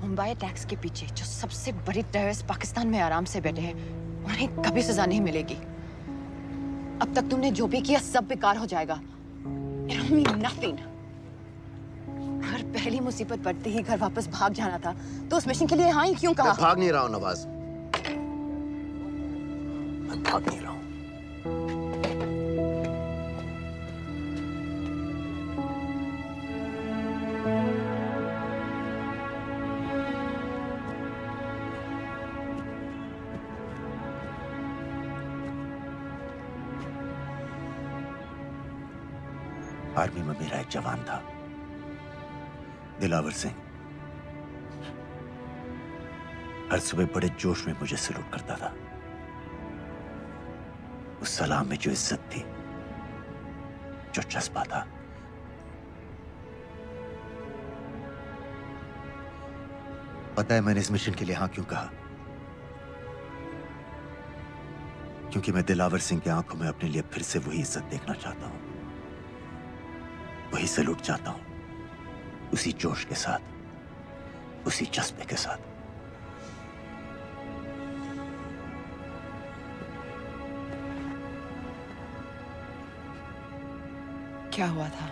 Mumbai attacks के पीछे जो सबसे बड़ी टेररिस्ट पाकिस्तान में आराम से बैठे हैं, उन्हें कभी सजा नहीं मिलेगी। अब तक तुमने जो भी किया सब बेकार हो जाएगा। It'll mean nothing. अगर पहली मुसीबत पड़ते ही घर वापस भाग जाना था, तो उस मिशन के लिए हाँ ही क्यों कहा? मैं भाग नहीं रहा हूँ नवाज, मैं भाग नहीं रहा हूँ। आर्मी में मेरा एक जवान था, दिलावर सिंह। हर सुबह बड़े जोश में मुझे सलूट करता था। उस सलाम में जो इज्जत थी, जो जज्बा था, पता है मैंने इस मिशन के लिए हाँ क्यों कहा? क्योंकि मैं दिलावर सिंह की आंखों में अपने लिए फिर से वही इज्जत देखना चाहता हूं, वही सलूट चाहता हूं, उसी जोश के साथ, उसी जज्बे के साथ। क्या हुआ था?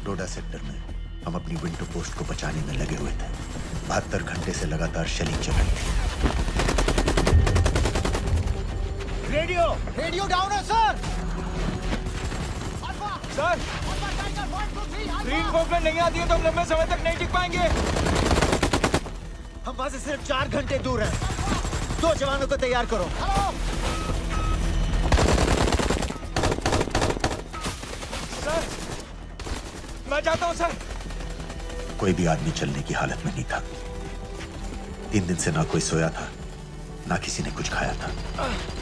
डोडा सेक्टर में हम अपनी विंडो पोस्ट को बचाने में लगे हुए थे। 72 घंटे से लगातार शेलिंग चल रही थी। रेडियो डाउन है सर। सर, ग्रीन कॉम्प्लेन नहीं आती है तो हम लंबे समय तक नहीं टिक पाएंगे। हम वहां से सिर्फ 4 घंटे दूर हैं। 2 जवानों को तैयार करो। सर, मैं जाता हूं सर। कोई भी आदमी चलने की हालत में नहीं था। 3 दिन से ना कोई सोया था, ना किसी ने कुछ खाया था।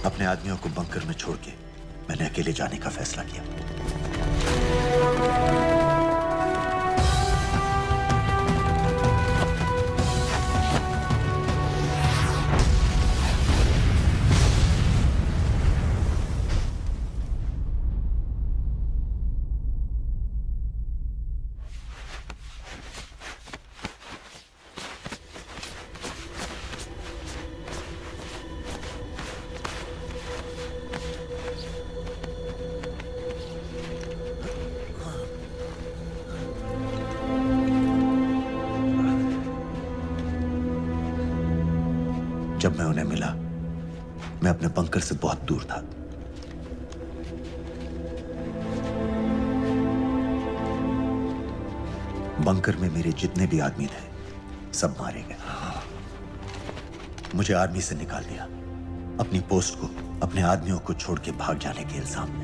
अपने आदमियों को बंकर में छोड़ के मैंने अकेले जाने का फैसला किया। जब मैं उन्हें मिला, मैं अपने बंकर से बहुत दूर था। बंकर में मेरे जितने भी आदमी थे, सब मारे गए। मुझे आर्मी से निकाल दिया, अपनी पोस्ट को, अपने आदमियों को छोड़ के भाग जाने के इल्जाम में।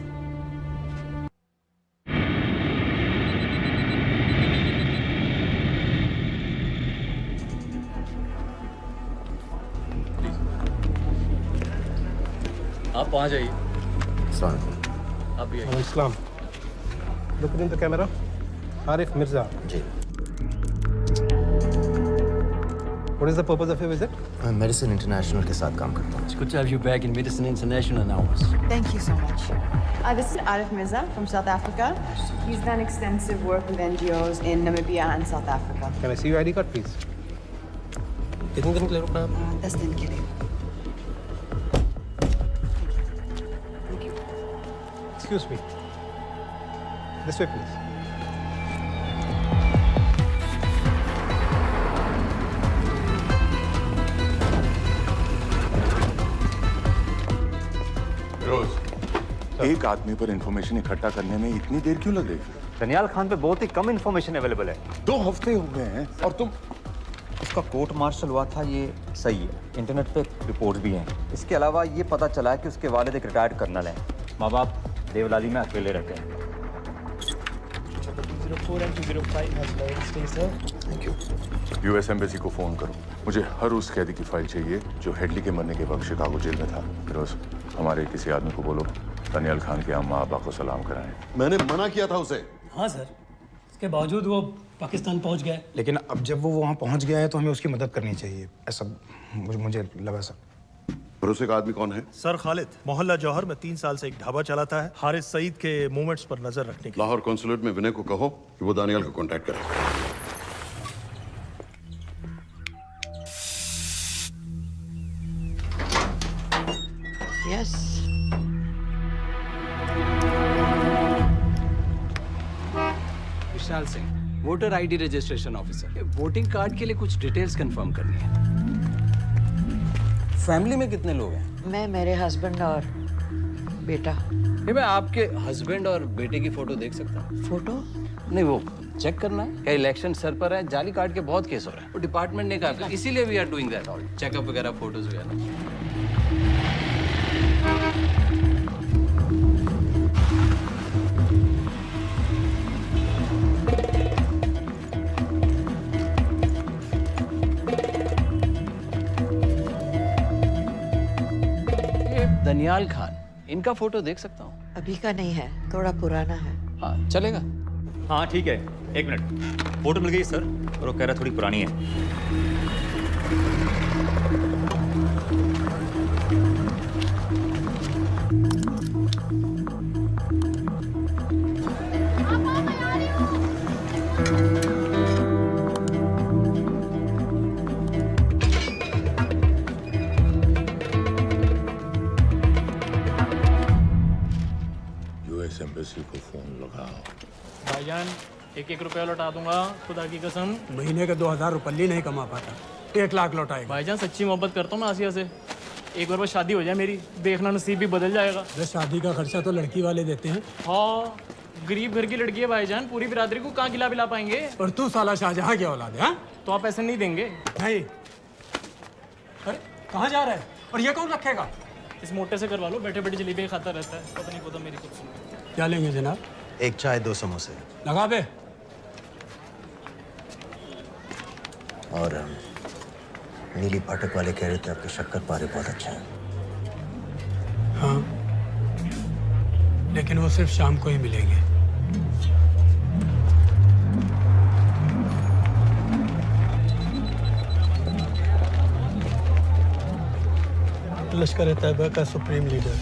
आप वहां जाइए। सलाम। आप भी आइए। अस्सलाम। Look in the camera. Arif Mirza. जी। What is the purpose of your visit? मैं मेडिसिन इंटरनेशनल के साथ काम करता हूँ. It's good to have you back in Medicine International now. Thank you so much. This is Arif Mirza from South Africa. He's done extensive work with NGOs in Namibia and South Africa. Can I see your ID card, please? कितने दिन के लिए रुकना है? 10 दिन के लिए. Excuse me. This way, please. एक आदमी पर इंफॉर्मेशन इकट्ठा करने में इतनी देर क्यों लग रही है? दनियाल खान पे बहुत ही कम इंफॉर्मेशन अवेलेबल है. 2 हफ्ते हो गए हैं और तुम. उसका कोर्ट मार्शल हुआ था, ये सही है. इंटरनेट पे रिपोर्ट्स भी हैं. इसके अलावा ये पता चला है कि उसके वालिद एक रिटायर्ड कर्नल हैं. माँ बाप देवलाली में अकेले रहते हैं. यूएस एम्बेसी को फोन करो. मुझे हर उस कैदी की फाइल चाहिए जो हेडली के मरने के वक्त शिकागो जेल में था. फिरोज, हमारे किसी आदमी को बोलो दनियाल खान के अम्मा अब्बा को सलाम कराएं. मैंने मना किया था उसे. हाँ सर, इसके बावजूद वो पाकिस्तान पहुंच गया. लेकिन अब जब वो वहाँ पहुँच गया है तो हमें उसकी मदद करनी चाहिए, ऐसा मुझे लगा सर. भरोसे का आदमी कौन है? सर खालिद, मोहल्ला जौहर में 3 साल से एक ढाबा चलाता है. हारिस सईद के मूवमेंट्स पर नजर रखने के. लाहौर कॉन्सुलेट में विनय को कहो कि वो दानियाल को कांटेक्ट करे. Yes. Vishal Singh, voter ID registration officer. Voting card के लिए कुछ डिटेल्स कंफर्म करनी है. फैमिली में कितने लोग हैं? मैं, मेरे हस्बैंड और बेटा. ये मैं आपके हस्बैंड और बेटे की फोटो देख सकता हूँ? फोटो? नहीं, वो चेक करना है. क्या इलेक्शन सर पर है? जाली कार्ड के बहुत केस हो रहे हैं. वो डिपार्टमेंट ने कहा, इसीलिए we are doing that all. Checkup वगैरह, फोटोज वगैरह. दनियाल खान, इनका फोटो देख सकता हूँ? अभी का नहीं है, थोड़ा पुराना है. हाँ, चलेगा. हाँ ठीक है, 1 मिनट. फोटो मिल गई सर, और वो कह रहा थोड़ी पुरानी है. यूएस एम्बेसी को फोन लगाओ. भाईजान, 1-1 रुपया लौटा दूंगा, खुदा की कसम. महीने का 2000 रुपये नहीं कमा पाता, 1 लाख लौटाएगा. भाईजान सच्ची मोहब्बत करता हूँ मैं आसिया से. एक बार बस शादी हो जाए मेरी, देखना नसीब भी बदल जाएगा. शादी का खर्चा तो लड़की वाले देते हैं. हाँ, गरीब घर की लड़की है भाईजान, पूरी बिरादरी को कहाँ खिला पाएंगे. और तू साला शाहजहां की औलाद है. तो आप पैसे नहीं देंगे? नहीं. अरे कहाँ जा रहा है? और ये कौन रखेगा? इस मोटे से करवा लो, बैठे बैठे जलेबी खाता रहता है. पता नहीं, पता मेरी कुछ. क्या लेंगे जनाब? 1 चाय 2 समोसे. लगा बे. और नीली फाटक वाले कह रहे थे आपके शक्कर पारे बहुत अच्छे हैं. हाँ, लेकिन वो सिर्फ शाम को ही मिलेंगे. लश्कर तैयबा का सुप्रीम लीडर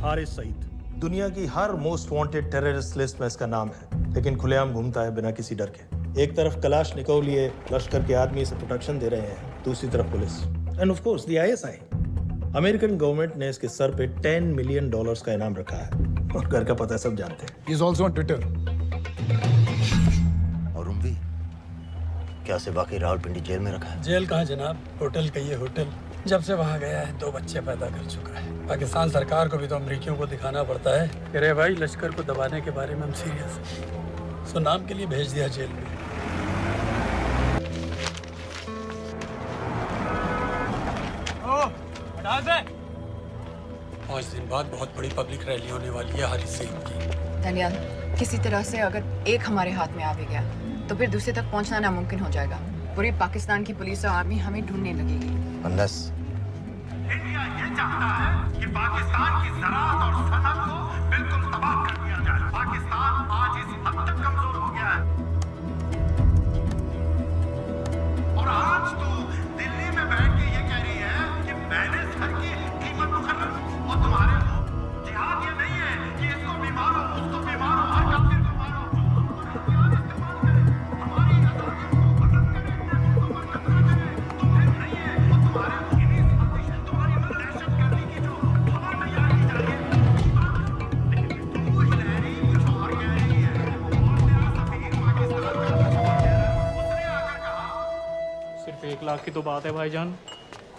हारिस सईद. दुनिया की हर मोस्ट वांटेड टेररिस्ट लिस्ट में इसका नाम है, लेकिन खुलेआम घूमता है बिना किसी डर के. एक तरफ कलाशनिकोव लिए लश्कर के आदमी इसे प्रोटेक्शन दे रहे हैं, दूसरी तरफ police end of course the ISI. American government ने इसके सर पे $10 मिलियन का इनाम रखा है, और घर का पता सब जानते हैं. He is also on Twitter. और उम्वी, क्या से बाकी रावलपिंडी जेल में रखा है? जेल कहाँ जनाब, होटल कहिए होटल. जब से वहाँ गया है 2 बच्चे पैदा कर चुका है. पाकिस्तान सरकार को भी तो अमरीकियों को दिखाना पड़ता है. अरे भाई, लश्कर को दबाने के बारे में हम सीरियस हैं. सो नाम के लिए भेज दिया जेल में. पाँच दिन बाद बहुत बड़ी पब्लिक रैली होने वाली है हारिस सईद की. दनियाल, किसी तरह से अगर एक हमारे हाथ में आ भी गया तो फिर दूसरे तक पहुंचना नामुमकिन हो जाएगा. पूरी पाकिस्तान की पुलिस और आर्मी हमें ढूंढने लगेगी. Unless इंडिया ये चाहता है कि पाकिस्तान की ज़राअत और सनअत को बिल्कुल तबाह कर दिया जाए. पाकिस्तान आज इस हद तक कमजोर हो गया है और आज तो की तो बात है भाईजान,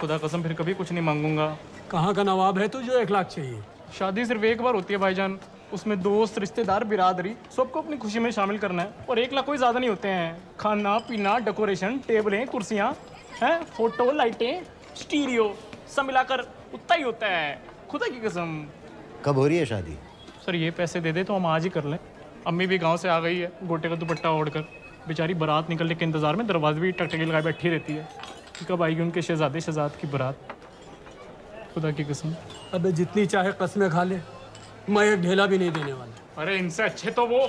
खुदा कसम फिर कभी कुछ नहीं मांगूंगा। कहाँ का नवाब है तू जो 1 लाख चाहिए? शादी सिर्फ एक बार होती है भाईजान, उसमें दोस्त रिश्तेदार बिरादरी सबको अपनी खुशी में शामिल करना है, और 1 लाख कोई ज़्यादा नहीं होते हैं। खाना पीना, डेकोरेशन, टेबलें, कुर्सियाँ हैं, फोटो, लाइटें, स्टीरियो सब मिलाकर उतना ही होता है, खुदा की कसम। कब हो रही है शादी? सर ये पैसे दे दे तो हम आज ही कर लें। अम्मी भी गांव से आ गई है गोटे का दुपट्टा ओढ़कर, बेचारी बारात निकलने के इंतजार में दरवाजे भी टकटकी लगाए बैठी रहती है कि कब आएगी उनके शहजादे शहजाद की बारात, खुदा की कसम। अबे जितनी चाहे कस्में खा ले, मैं एक ढेला भी नहीं देने वाला। अरे इनसे अच्छे तो वो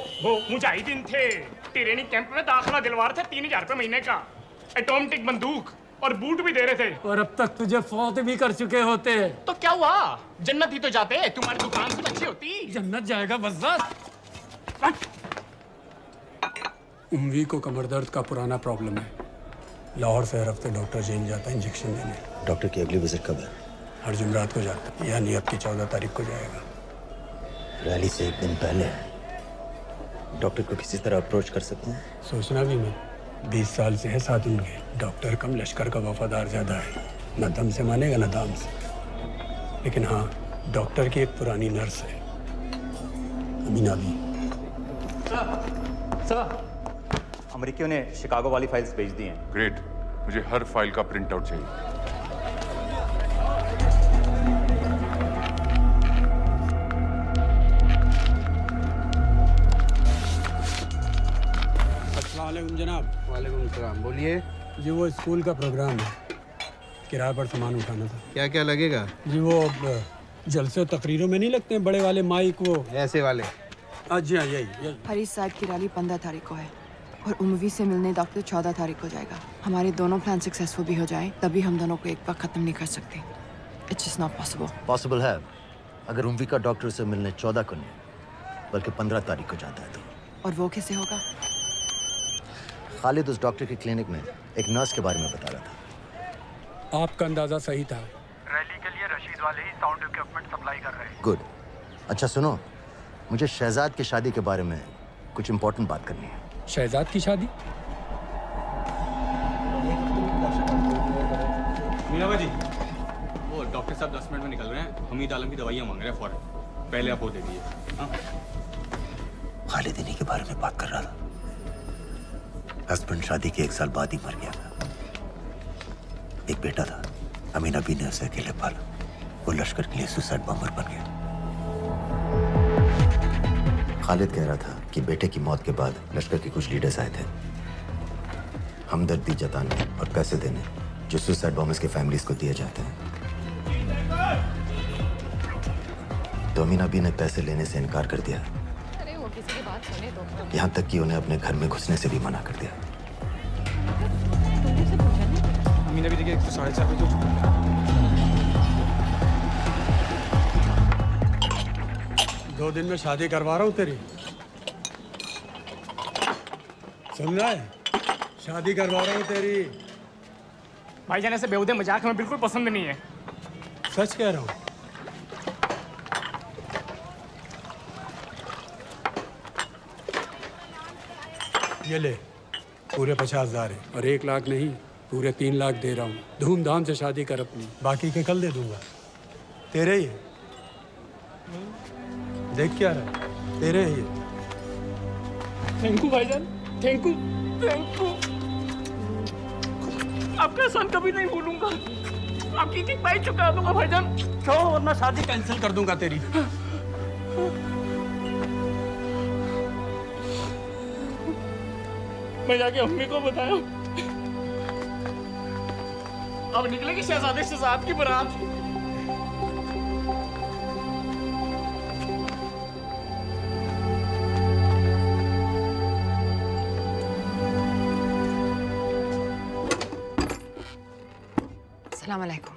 मुजाहिदीन थे, ट्रेनिंग कैंप में दाखिला दिलवा रहे थे 3000 रुपये महीने का, एटॉमिक बंदूक और बूट भी दे रहे थे। और अब तक तुझे फौत भी कर चुके होते। तो क्या हुआ, जन्नत ही तो जाते, तुम्हारी दुकान से अच्छी होती। जन्नत जाएगा बस। उम्वी को कमर दर्द का पुराना प्रॉब्लम है, लाहौर से हर हफ्ते डॉक्टर जेल जाता है इंजेक्शन देने। डॉक्टर की अगली विजिट कब है? हर जुमरात को जाता है, यानी अब की 14 तारीख को जाएगा। रैली से 1 दिन पहले डॉक्टर को किसी तरह अप्रोच कर सकते हैं? सोचना भी मैं, 20 साल से है साथ उनके। डॉक्टर कम लश्कर का वफादार ज्यादा है, न दम से मानेगा न दाम से। लेकिन हाँ, डॉक्टर की एक पुरानी नर्स है, अमीना भी। अमेरिकियों ने शिकागो वाली फाइल्स भेज दी हैं। ग्रेट, मुझे हर फाइल का प्रिंट आउट चाहिए। अस्सलामुअलैकुम जनाब। वालेकुम सलाम, बोलिए। जी वो स्कूल का प्रोग्राम है, किराए पर सामान उठाना था। क्या क्या लगेगा? जी वो जलसे तकरीरों में नहीं लगते हैं बड़े वाले माइक, वो ऐसे वाले? जी हाँ, यही। हरीश साहब की रैली 15 तारीख को है और उम्वी से मिलने डॉक्टर 14 तारीख को जाएगा। हमारे दोनों प्लान सक्सेसफुल भी हो जाए तभी हम दोनों को एक बार खत्म नहीं कर सकते। It's just not possible. Possible है अगर उम्वी का डॉक्टर से मिलने 14 को नहीं बल्कि 15 तारीख को जाता है तो। और वो कैसे होगा? खालिद उस डॉक्टर के क्लिनिक में एक नर्स के बारे में बता रहा था। आपका अंदाजा सही था। रैली के लिए रशीद वाले ही साउंड इक्विपमेंट सप्लाई कर रहे हैं। गुड। अच्छा सुनो, मुझे शहजाद की शादी के बारे में कुछ इंपॉर्टेंट बात करनी है। शहजाद की शादी? मीनाबा जी, वो डॉक्टर साहब 10 मिनट में निकल रहे हैं, हमीद आलम की दवाइयाँ मांग रहे हैं फौरन, पहले आप वो दे दीजिए। खालिद इन्हीं के बारे में बात कर रहा था। हस्बैंड शादी के 1 साल बाद ही मर गया था। एक बेटा था, अमीना बी ने उसे अकेले पाला। वो लश्कर के लिए सुसाइड बॉम्बर बन गया। खालिद कह रहा था कि बेटे की मौत के बाद लश्कर के कुछ लीडर्स आए थे हमदर्दी जताने और पैसे देने, जो सुसाइड बॉम्बर्स के फैमिलीज को दिए जाते हैं। तो अमीना बी ने पैसे लेने से इनकार कर दिया। अरे वो किसी की बात सुने तो। यहाँ तक कि उन्हें अपने घर में घुसने से भी मना कर दिया। अमीना भी देखिए 4:30 बजे हो चुका है। 2 दिन में शादी करवा रहा हूँ तेरी, सुन रहा है? शादी करवा रहा हूँ तेरी। भाईजान ऐसे बेहुदे मजाक हमें बिल्कुल पसंद नहीं है। सच कह रहा हूँ। ये ले, पूरे 50,000 है और 1 लाख नहीं, पूरे 3 लाख दे रहा हूँ। धूमधाम से शादी कर अपनी, बाकी के कल दे दूंगा। तेरे ही है, देख क्या रहा है, तेरे ही है। थैंक यू भाईजान, थैंक यू, थैंक यू। आपका एहसान कभी नहीं भूलूंगा। आपकी एक बाई चुका दूंगा भाईजान। क्यों? वरना शादी कैंसिल कर दूंगा तेरी। मैं जाके अम्मी को बताया, अब निकलेगी शहजादे शहजाद की बारात। अस्सलाम वालेकुम।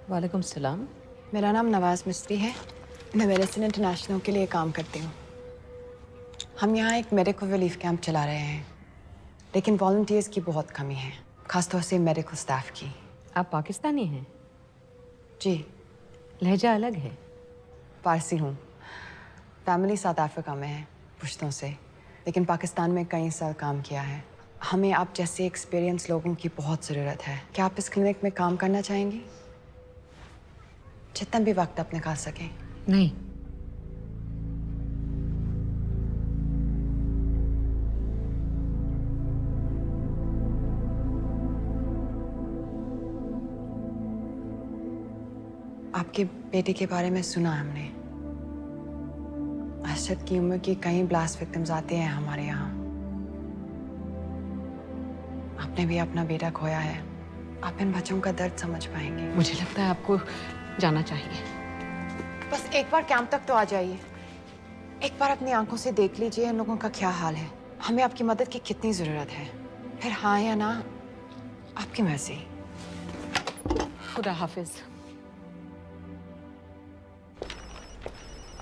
वालेकुम सलाम। मेरा नाम नवाज मिस्त्री है, मैं मेडिसिन इंटरनेशनल के लिए काम करती हूँ। हम यहाँ एक मेडिकल रिलीफ कैंप चला रहे हैं, लेकिन वॉलंटियर्स की बहुत कमी है, खासतौर से मेडिकल स्टाफ की। आप पाकिस्तानी हैं? जी। लहजा अलग है। पारसी हूँ, फैमिली साउथ अफ्रीका में है पुश्तों से, लेकिन पाकिस्तान में कई साल काम किया है। हमें आप जैसे एक्सपीरियंस लोगों की बहुत ज़रूरत है। क्या आप इस क्लिनिक में काम करना चाहेंगी? जितना भी वक्त आप निकाल सकें। नहीं। आपके बेटे के बारे में सुना हमने। अरशद की उम्र के कई ब्लास्ट विक्टिम्स आते हैं हमारे यहाँ। आपने भी अपना बेटा खोया है। आप इन बच्चों का दर्द समझ पाएंगे। मुझे लगता है आपको जाना चाहिए। बस एक बार कैंप तक तो आ जाइए। एक बार अपनी आंखों से देख लीजिए इन लोगों का क्या हाल है। हमें आपकी मदद की कितनी जरूरत है। फिर हाँ या ना आपकी मर्जी। खुदा हाफिज।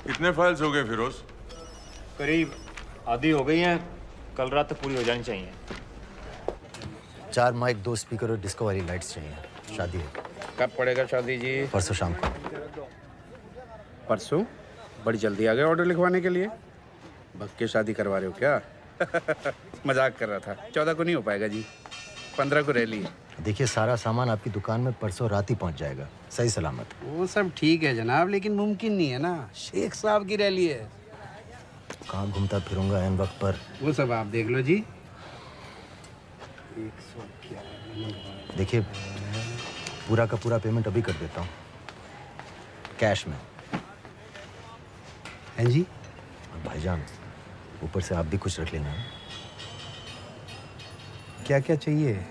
कितने फाइल्स हो गए फिरोज? करीब आधी हो गई हैं, कल रात तक पूरी हो जानी चाहिए। 4 माइक, 2 स्पीकर और डिस्को वाली लाइट्स चाहिए। शादी है। कब पड़ेगा शादी जी? परसों शाम को। परसों? बड़ी जल्दी आ गए ऑर्डर लिखवाने के लिए। भग के शादी करवा रहे हो क्या? मजाक कर रहा था। 14 को नहीं हो पाएगा जी, 15 को रैली है। देखिए, सारा सामान आपकी दुकान में परसों रात ही पहुंच जाएगा, सही सलामत। वो सब ठीक है जनाब, लेकिन मुमकिन नहीं है ना। शेख साहब की रैली है। कहाँ घूमता फिरूंगा एन वक्त पर? वो सब आप देख लो जी। देखिए, पूरा का पूरा पेमेंट अभी कर देता हूँ, कैश में। हैं जी? और भाईजान, ऊपर से आप भी कुछ रख लेना। क्या क्या चाहिए?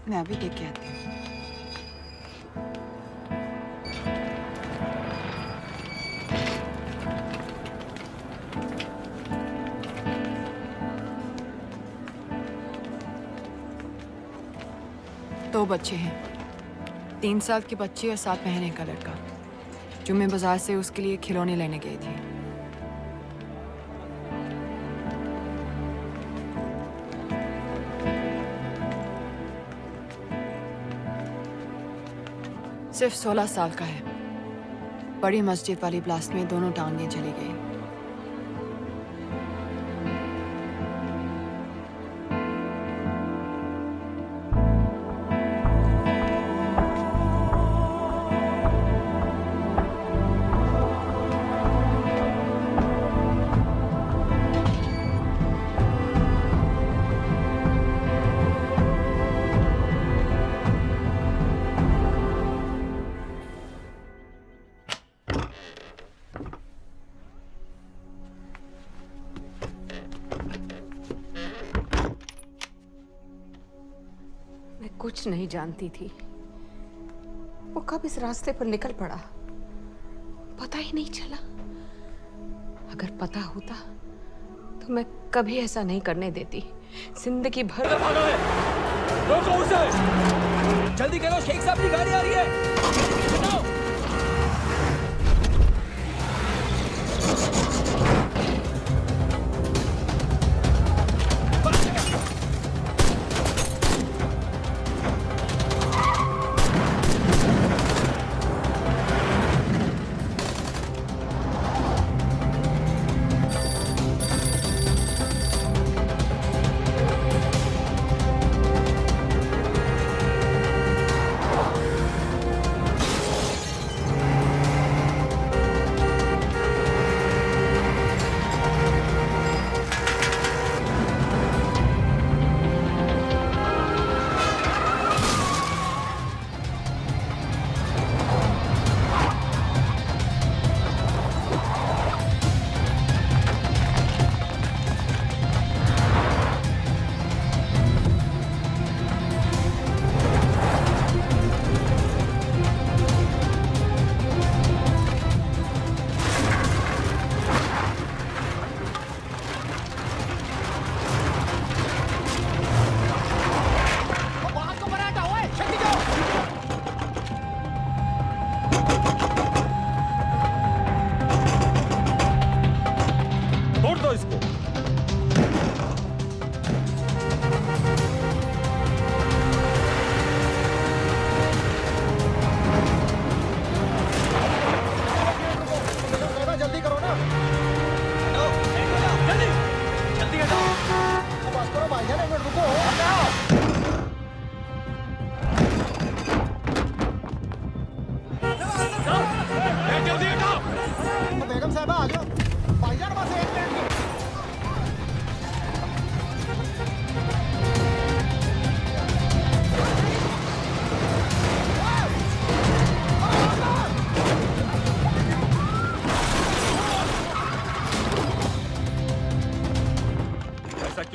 मैं अभी देख के आती हूँ। दो बच्चे हैं, 3 साल के बच्चे और 7 महीने का लड़का, जो मैं बाजार से उसके लिए खिलौने लेने गई थी। सिर्फ 16 साल का है। बड़ी मस्जिद वाली ब्लास्ट में दोनों टांगें चली गई। कुछ नहीं जानती थी, वो कब इस रास्ते पर निकल पड़ा पता ही नहीं चला। अगर पता होता तो मैं कभी ऐसा नहीं करने देती। जिंदगी भर। रोको उसे! जल्दी करो, शेख साहब की गाड़ी आ रही है।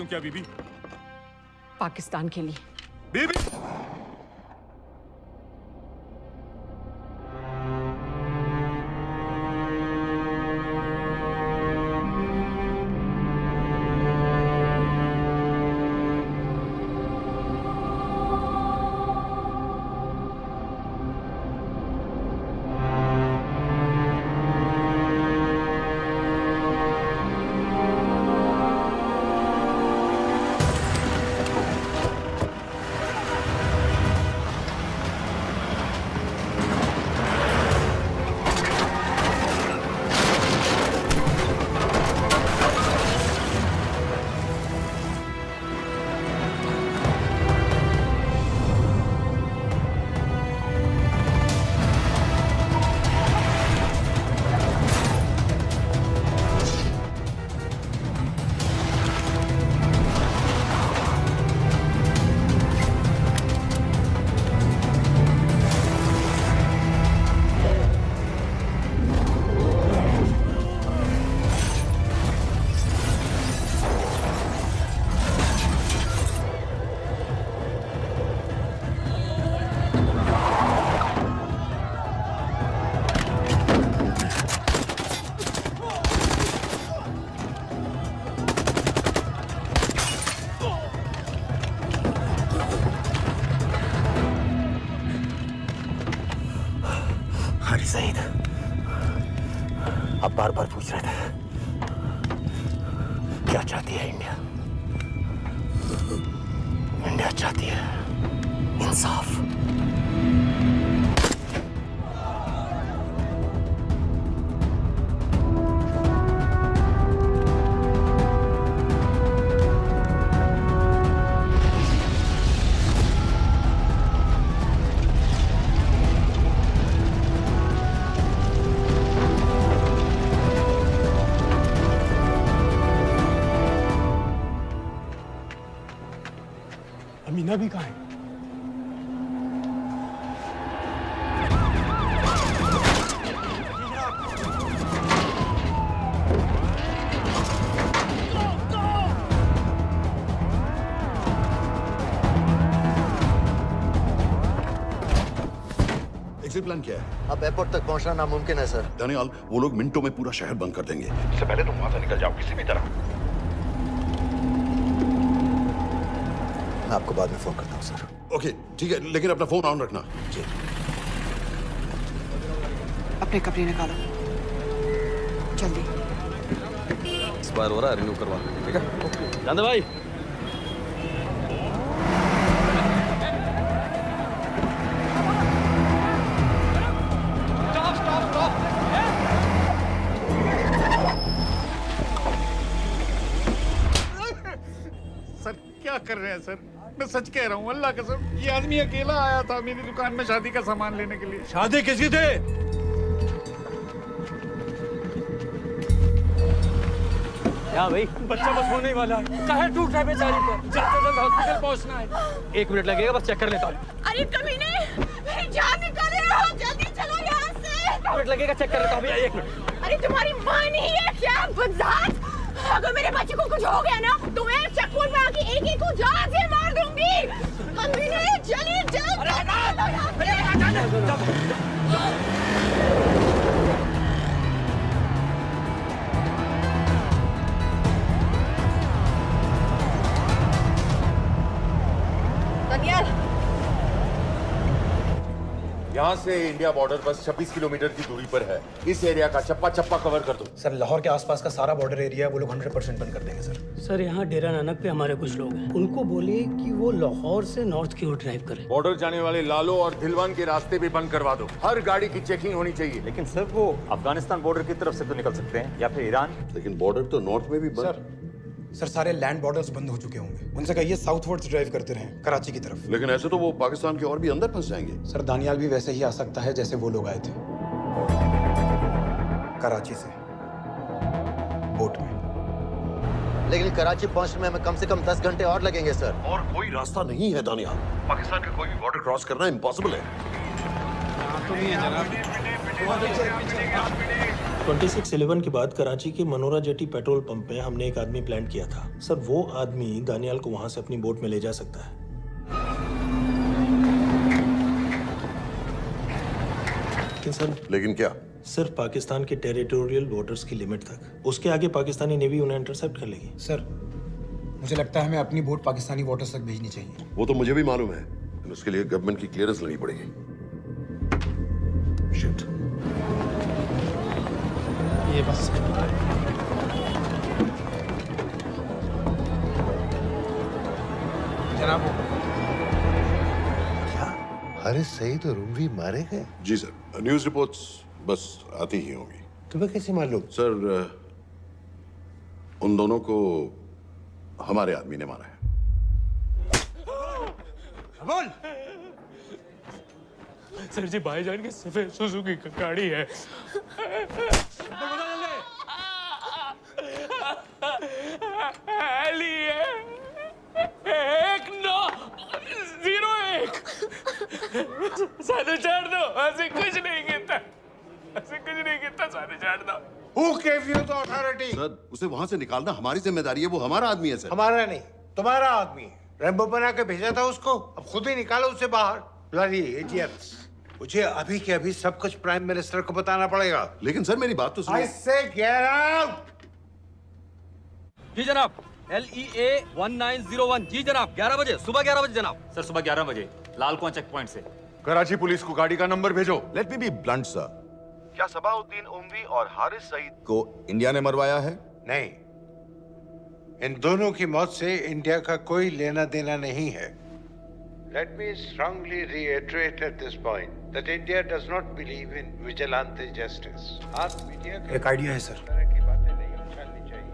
तुम क्या बीबी? पाकिस्तान के लिए। बीबी हारी सईद, आप बार बार पूछ रहे थे क्या चाहती है इंडिया? इंडिया चाहती है इंसाफ। अमीना भी कहाँ है? एग्जिट प्लान क्या है? अब एयरपोर्ट तक पहुंचना नामुमकिन है सर। दानियाल, वो लोग मिनटों में पूरा शहर बंद कर देंगे। इससे पहले तुम वहां से निकल जाओ किसी भी तरह। मैं आपको बाद में फोन करता हूँ सर। ओके ठीक है, लेकिन अपना फोन ऑन रखना। जी। अपने कपड़े निकालो जल्दी। एक्सपायर हो रहा है, रिन्यू करवा। ठीक है जानते भाई। सर क्या कर रहे हैं सर? मैं सच कह रहा हूँ, अल्लाह कसम, ये आदमी अकेला आया था मेरी दुकान में शादी का सामान लेने के लिए। शादी किसकी थी? क्या भाई? बच्चा बस होने ही वाला है। काहे टूट रहा है बेचारी पर? जल्द से जल्द हॉस्पिटल पहुंचना है। 1 मिनट लगेगा, बस चेक कर लेता हूँ। अरे कमीने, मेरी जान निकाल रहे हो, जल्दी चलो यहाँ से। 1 मिनट लगेगा, चेक कर लेता हूँ भैया, 1 मिनट। अरे तुम्हारी माँ नहीं है क्या बदजात? अगर मेरे बच्चे को कुछ हो गया ना तो मैं चक्कू में आके एक को जान से मार दूंगी। कमीने चलिए जल्द। दानियाल, यहाँ से इंडिया बॉर्डर बस 26 किलोमीटर की दूरी पर है। इस एरिया का चप्पा चप्पा कवर कर दो। सर लाहौर के आसपास का सारा बॉर्डर एरिया वो लोग 100% बंद कर देंगे सर। सर यहाँ डेरा नानक पे हमारे कुछ लोग हैं, उनको बोले कि वो लाहौर से नॉर्थ की ओर ड्राइव करें। बॉर्डर जाने वाले लालो और धिलवान के रास्ते भी बंद करवा दो। हर गाड़ी की चेकिंग होनी चाहिए। लेकिन सर वो अफगानिस्तान बॉर्डर की तरफ से तो निकल सकते हैं, या फिर ईरान। लेकिन बॉर्डर तो नॉर्थ में भी बंद। सर सारे लैंड बॉर्डर्स बंद हो चुके होंगे। उनसे कहिए साउथवर्ड्स ड्राइव करते रहें, कराची की तरफ। लेकिन ऐसे तो वो पाकिस्तान के और भी अंदर फंस जाएंगे। सर दानियाल भी वैसे ही आ सकता है जैसे वो लोग आए थे, कराची से बोट में। लेकिन कराची पहुंचने में हमें कम से कम 10 घंटे और लगेंगे सर। और कोई रास्ता नहीं है दानियाल, पाकिस्तान का कोई भी बॉर्डर क्रॉस करना इम्पॉसिबल है। तो नहीं है जनाब। 26/11 के बाद कराची के मनोरा जेटी पेट्रोल पंप में हमने एक आदमी प्लान किया था। सर, वो आदमी दानियाल को वहां से अपनी बोट में ले जा सकता है। लेकिन क्या? सिर्फ पाकिस्तान के टेरिटोरियल बॉर्डर्स की लिमिट तक। उसके आगे पाकिस्तानी नेवी उन्हें इंटरसेप्ट कर लेगी। सर, मुझे लगता है हमें अपनी बोट पाकिस्तानी वाटर्स तक भेजनी चाहिए। वो तो मुझे भी मालूम है, लेकिन उसके लिए गवर्नमेंट की क्लियरेंस लेनी पड़ेगी। शिट। ये बस जनाब, क्या हारिस सईद और उमवी मारे गए? जी सर, न्यूज़ रिपोर्ट्स बस आती ही होंगी। तुम्हें कैसे मालूम? सर, उन दोनों को हमारे आदमी ने मारा है। बोल। सर जी, भाईजान की सफेद सुजुकी की गाड़ी है। सारे छोड़ दो, ऐसे कुछ नहीं कहता, ऐसे कुछ नहीं कहता, सारे छोड़ दो। Who gave you the authority? Sir, उसे वहां से निकालना हमारी जिम्मेदारी है, वो हमारा आदमी है सर। हमारा नहीं, तुम्हारा आदमी है। रैम्बो बना के भेजा था उसको, अब खुद ही निकालो उसे बाहर। Bloody idiots! मुझे अभी के अभी सब कुछ प्राइम मिनिस्टर को बताना पड़ेगा। लेकिन सर, मेरी बात तो सुनो। I say get out! जी जनाब, LEA 1901। जी जनाब, 11 बजे, सुबह 11 बजे जनाब। सर, सुबह 11 बजे लाल कुआं चेक पॉइंट से। कराची पुलिस को गाड़ी का नंबर भेजो। Let me be blunt sir, क्या सबाउद्दीन उमवी और हारिस सईद को इंडिया ने मरवाया है? नहीं, इन दोनों की मौत से इंडिया का कोई लेना देना नहीं है। Let me strongly reiterate at this point that India does not believe in vigilante justice. आप मीडिया एक आइडिया है सर। की बातें नहीं उछालनी चाहिए।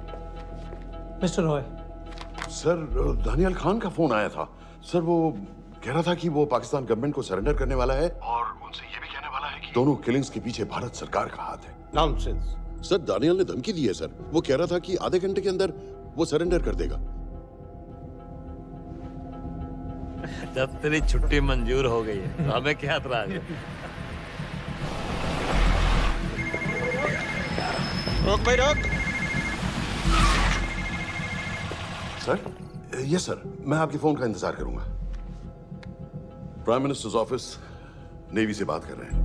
मिस्टर रॉय। सर, दानियाल खान का फोन आया था। सर, वो कह रहा था कि वो पाकिस्तान गवर्नमेंट को सरेंडर करने वाला है और उनसे ये भी कहने वाला है कि दोनों किलिंग्स के पीछे भारत सरकार का हाथ है। नॉनसेंस। सर, दानियाल ने धमकी दी है सर। वो कह रहा था कि आधे घंटे के अंदर वो सरेंडर कर देगा। जब तेरी छुट्टी मंजूर हो गई है तो हमें क्या एतराज है? रोक भाई रोक। सर, यस सर, मैं आपके फोन का इंतजार करूंगा। प्राइम मिनिस्टर्स ऑफिस नेवी से बात कर रहे हैं।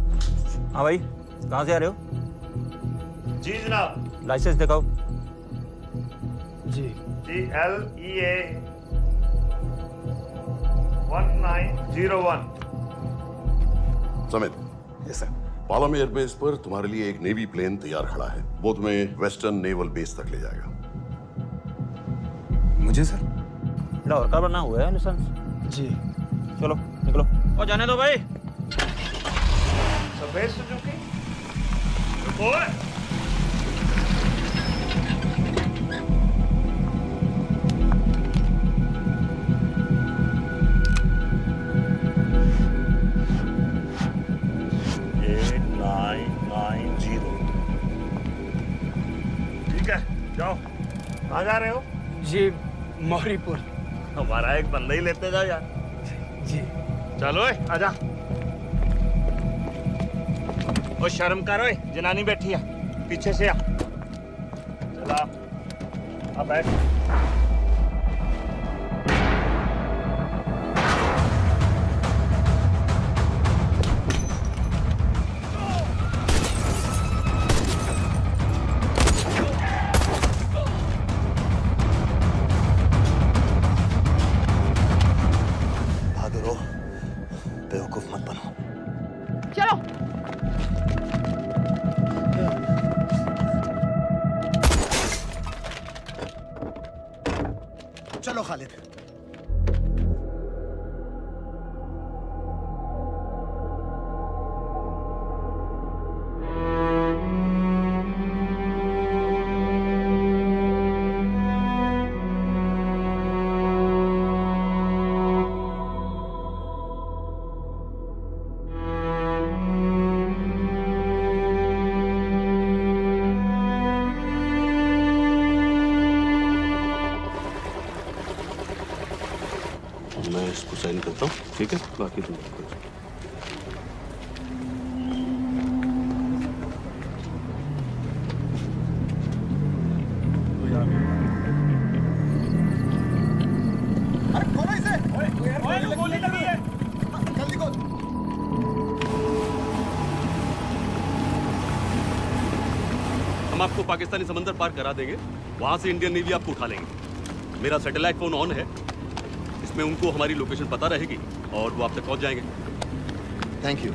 हाँ भाई, कहाँ से आ रहे हो? जी जनाब। लाइसेंस दिखाओ। जी। LEA 1901। Samit. Yes sir. Palam airbase पर तुम्हारे लिए एक नेवी प्लेन तैयार खड़ा है। वो तुम्हें वेस्टर्न नेवल बेस तक ले जाएगा। मुझे सर? लाहौर का बना हुआ है लाइसेंस। जी। चलो निकलो। और जाने दो भाई। सफेद सुजुकी। रुको। ठीक है, जाओ। कहाँ जा रहे हो? जी, मौरीपुर। हमारा एक बंदा ही लेते जाओ यार। जी। चलो आजा। ओ शर्म करो, जनानी बैठी है, पीछे से आ। चला, अब बैठ। बहादुर हो, बेवकूफ मत बनो। चलो। चलो खालिद। मैं इसको साइन करता हूँ, ठीक है? बाकी तुम आपको पाकिस्तानी समंदर पार करा देंगे, वहां से इंडियन नेवी आपको उठा लेंगे। मेरा सैटेलाइट फोन ऑन है, इसमें उनको हमारी लोकेशन पता रहेगी और वो आप तक पहुंच जाएंगे। Thank you.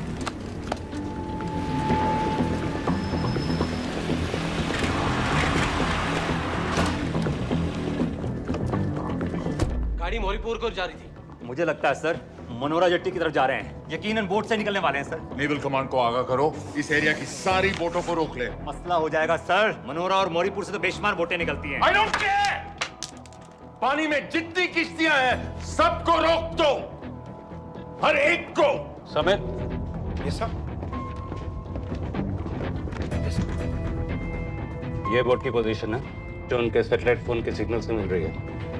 गाड़ी मोरीपुर को जा रही थी। मुझे लगता है सर मनोरा जेट्टी की तरफ जा रहे हैं, यकीनन बोट से निकलने वाले हैं सर। नेवल कमांड को आगाह करो, इस एरिया की सारी बोटों को रोक ले। मसला हो जाएगा सर, मनोरा और मोरीपुर से तो बेशुमार बोटें निकलती हैं। I don't care! पानी में जितनी किश्तियां हैं सबको रोक दो, हर एक को। समेत ये सब ये बोट की पोजीशन है जो उनके सैटेलाइट फोन के सिग्नल से मिल रही है।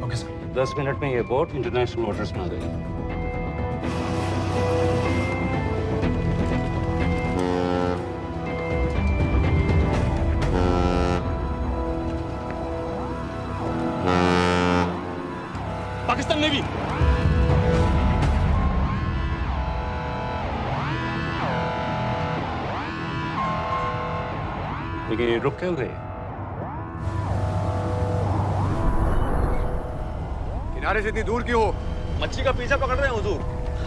Okay sir. 10 मिनट में ये बोट इंटरनेशनल वाटर्स में आ गई। पाकिस्तान नेवी। लेकिन ये रुक क्यों गए? किनारे से इतनी दूर क्यों हो? मच्छी का पीछा पकड़ रहे हैं हुजूर,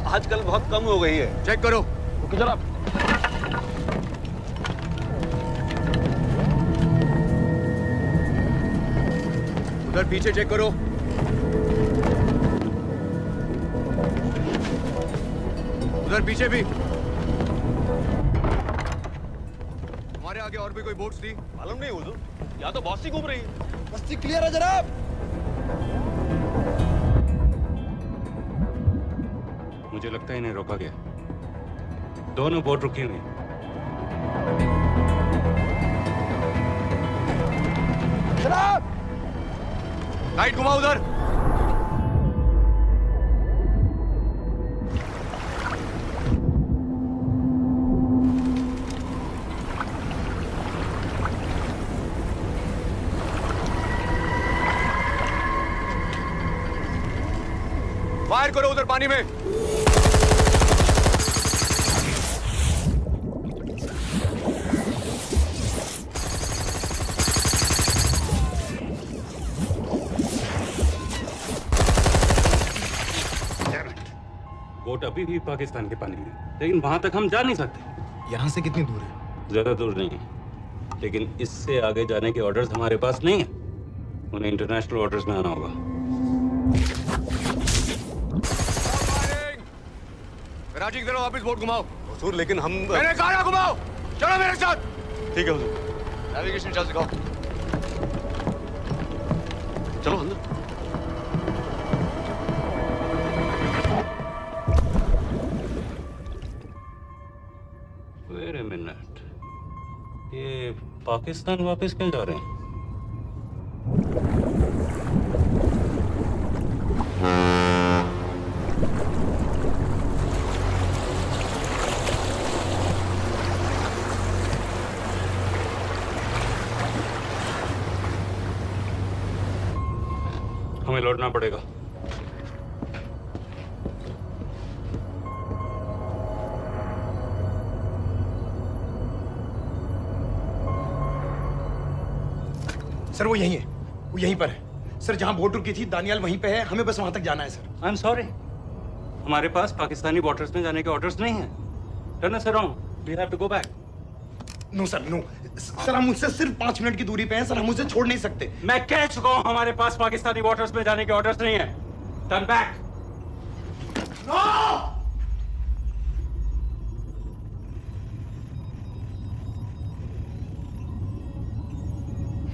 आजकल बहुत कम हो गई है। चेक करो। ओके जनाब। उधर पीछे चेक करो। उधर पीछे भी। हमारे आगे और भी कोई बोट्स थी? मालूम नहीं हुजूर, यहाँ तो बहुत सी घूम रही है। बस्ती क्लियर है जनाब। मुझे लगता है इन्हें रोका गया। दोनों बोट रुकी हुई। जनाब लाइट घुमाओ उधर। फायर करो उधर पानी में। बोट अभी भी पाकिस्तान के पानी में, लेकिन वहां तक हम जा नहीं सकते। यहाँ से कितनी दूर है? ज्यादा दूर नहीं है, लेकिन इससे आगे जाने के ऑर्डर्स हमारे पास नहीं है। उन्हें इंटरनेशनल वाटर्स में आना होगा। राजी की तरफ वापस बोट घुमाओ। हुजूर लेकिन हम मैंने कहा ना घुमाओ। चलो मेरे साथ। ठीक है हुजूर। नेविगेशन चार्ज दिखाओ। चलो अंदर। वेट अ मिनट, ये पाकिस्तान वापस क्यों जा रहे हैं? हमें लौटना पड़ेगा। सर वो यहीं है, वो यहीं पर है। सर जहां बोट रुकी थी दानियाल वहीं पे है, हमें बस वहां तक जाना है सर। आई एम सॉरी, हमारे पास पाकिस्तानी वाटर्स में जाने के ऑर्डर्स नहीं है। Turn us around, we have to go back. No sir no, sir हम मुझसे सिर्फ 5 मिनट की दूरी पे हैं सर, हम उसे छोड़ नहीं सकते। मैं कह चुका हूं हमारे पास पाकिस्तानी वाटर्स में जाने के ऑर्डर्स नहीं है। Turn back.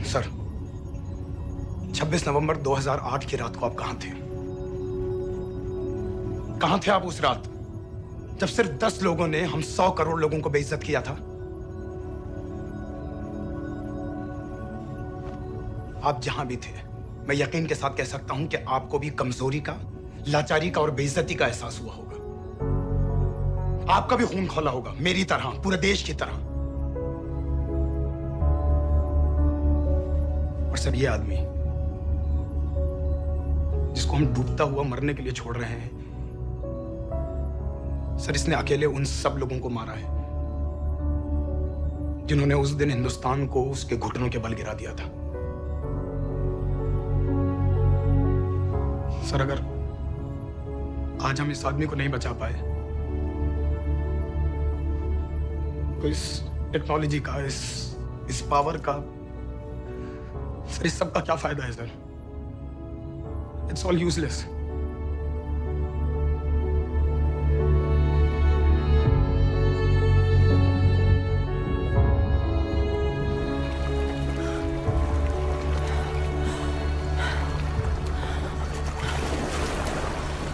सर 26 नवंबर 2008 की रात को आप कहां थे? कहां थे आप उस रात जब सिर्फ 10 लोगों ने हम 100 करोड़ लोगों को बेइज्जत किया था? आप जहां भी थे, मैं यकीन के साथ कह सकता हूं कि आपको भी कमजोरी का, लाचारी का और बेइज्जती का एहसास हुआ होगा। आपका भी खून खौला होगा, मेरी तरह, पूरे देश की तरह। और सर ये आदमी जिसको हम डूबता हुआ मरने के लिए छोड़ रहे हैं, सर इसने अकेले उन सब लोगों को मारा है जिन्होंने उस दिन हिंदुस्तान को उसके घुटनों के बल गिरा दिया था। सर, अगर आज हम इस आदमी को नहीं बचा पाए तो इस टेक्नोलॉजी का, इस पावर का, सर इस सब का क्या फायदा है सर? It's all useless.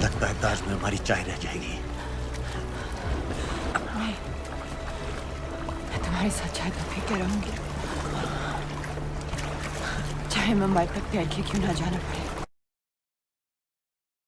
लगता है ताज में हमारी चाय रह जाएगी। मैं तुम्हारे साथ चाय तो पी के रहूंगी, चाहे मुंबई तक तैर के क्यों ना जाना पड़े।